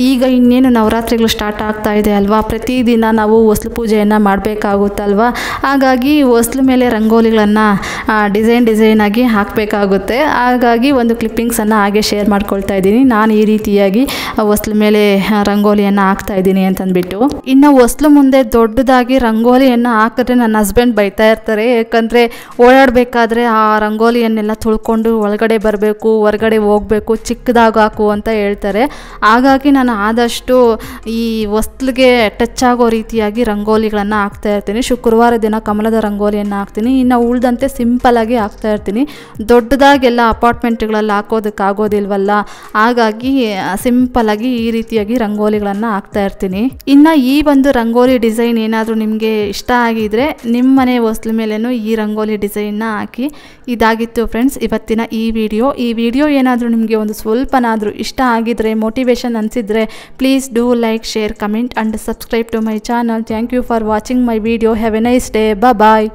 ಈಗ ಇನ್ನೇನು ನವರಾತ್ರಿಗಳು ಸ್ಟಾರ್ಟ್ ಆಗ್ತಾ ಇದೆ ಅಲ್ವಾ, ಪ್ರತಿದಿನ ನಾವು ಹೊಸ್ಲು ಪೂಜೆಯನ್ನು ಮಾಡಬೇಕಾಗುತ್ತಲ್ವ. ಹಾಗಾಗಿ ಹೊಸ್ಲು ಮೇಲೆ ರಂಗೋಲಿಗಳನ್ನು ಡಿಸೈನ್ ಆಗಿ ಹಾಕಬೇಕಾಗುತ್ತೆ. ಹಾಗಾಗಿ ಒಂದು ಕ್ಲಿಪ್ಪಿಂಗ್ಸನ್ನು ಹಾಗೆ ಶೇರ್ ಮಾಡ್ಕೊಳ್ತಾ ಇದ್ದೀನಿ. ನಾನು ಈ ರೀತಿಯಾಗಿ ಹೊಸ್ಲು ಮೇಲೆ ರಂಗೋಲಿಯನ್ನು ಹಾಕ್ತಾ ಇದ್ದೀನಿ ಅಂತಂದ್ಬಿಟ್ಟು. ಇನ್ನು ಹೊಸ್ಲು ಮುಂದೆ ದೊಡ್ಡದಾಗಿ ರಂಗೋಲಿಯನ್ನು ಹಾಕಿದ್ರೆ ನನ್ನ ಹಸ್ಬೆಂಡ್ ಬೈತಾ ಇರ್ತಾರೆ. ಯಾಕಂದರೆ ಓಡಾಡಬೇಕಾದ್ರೆ ಆ ರಂಗೋಲಿಯನ್ನೆಲ್ಲ ತುಳ್ಕೊಂಡು ಒಳಗಡೆ ಬರಬೇಕು, ಹೊರಗಡೆ ಹೋಗಬೇಕು, ಚಿಕ್ಕದಾಗಿ ಹಾಕು ಅಂತ ಹೇಳ್ತಾರೆ. ಹಾಗಾಗಿ ನಾನು ಆದಷ್ಟು ಈ ಹೊಸ್ಲಿಗೆ ಟಚ್ ಆಗೋ ರೀತಿಯಾಗಿ ರಂಗೋಲಿಗಳನ್ನು ಹಾಕ್ತಾ ಇರ್ತೀನಿ. ಶುಕ್ರವಾರ ದಿನ ಕಮಲದ ರಂಗೋಲಿಯನ್ನು ಹಾಕ್ತೀನಿ. ಇನ್ನು ಉಳ್ದಂತೆ ಸಿಂಪಲಾಗಿ ಹಾಕ್ತಾ ಇರ್ತೀನಿ. ದೊಡ್ಡದಾಗೆಲ್ಲ ಅಪಾರ್ಟ್ಮೆಂಟ್ಗಳಲ್ಲಿ ಹಾಕೋದಕ್ಕಾಗೋದಿಲ್ವಲ್ಲ, ಹಾಗಾಗಿ ಸಿಂಪಲಾಗಿ ಈ ರೀತಿಯಾಗಿ ರಂಗೋಲಿಗಳನ್ನು ಹಾಕ್ತಾ ಇರ್ತೀನಿ. ಇನ್ನು ಈ ಒಂದು ರಂಗೋಲಿ ಡಿಸೈನ್ ಏನಾದರೂ ನಿಮಗೆ ಇಷ್ಟ ಆಗಿದ್ರೆ ನಿಮ್ಮ ಮನೆ ಹೊಸ್ಲು ಮೇಲೇನೂ ಈ ರಂಗೋಲಿ ಡಿಸೈನ್ನ ಹಾಕಿ. ಇದಾಗಿತ್ತು ಫ್ರೆಂಡ್ಸ್ ಇವತ್ತಿನ ಈ ವಿಡಿಯೋ ಏನಾದರೂ ನಿಮಗೆ ಒಂದು ಸ್ವಲ್ಪನಾದರೂ ಇಷ್ಟ ಆಗಿದ್ರೆ, ಮೋಟಿವೇಶನ್ ಅನಿಸಿದರೆ please do like, share, comment and subscribe to my channel. Thank you for watching my video. Have a nice day. Bye.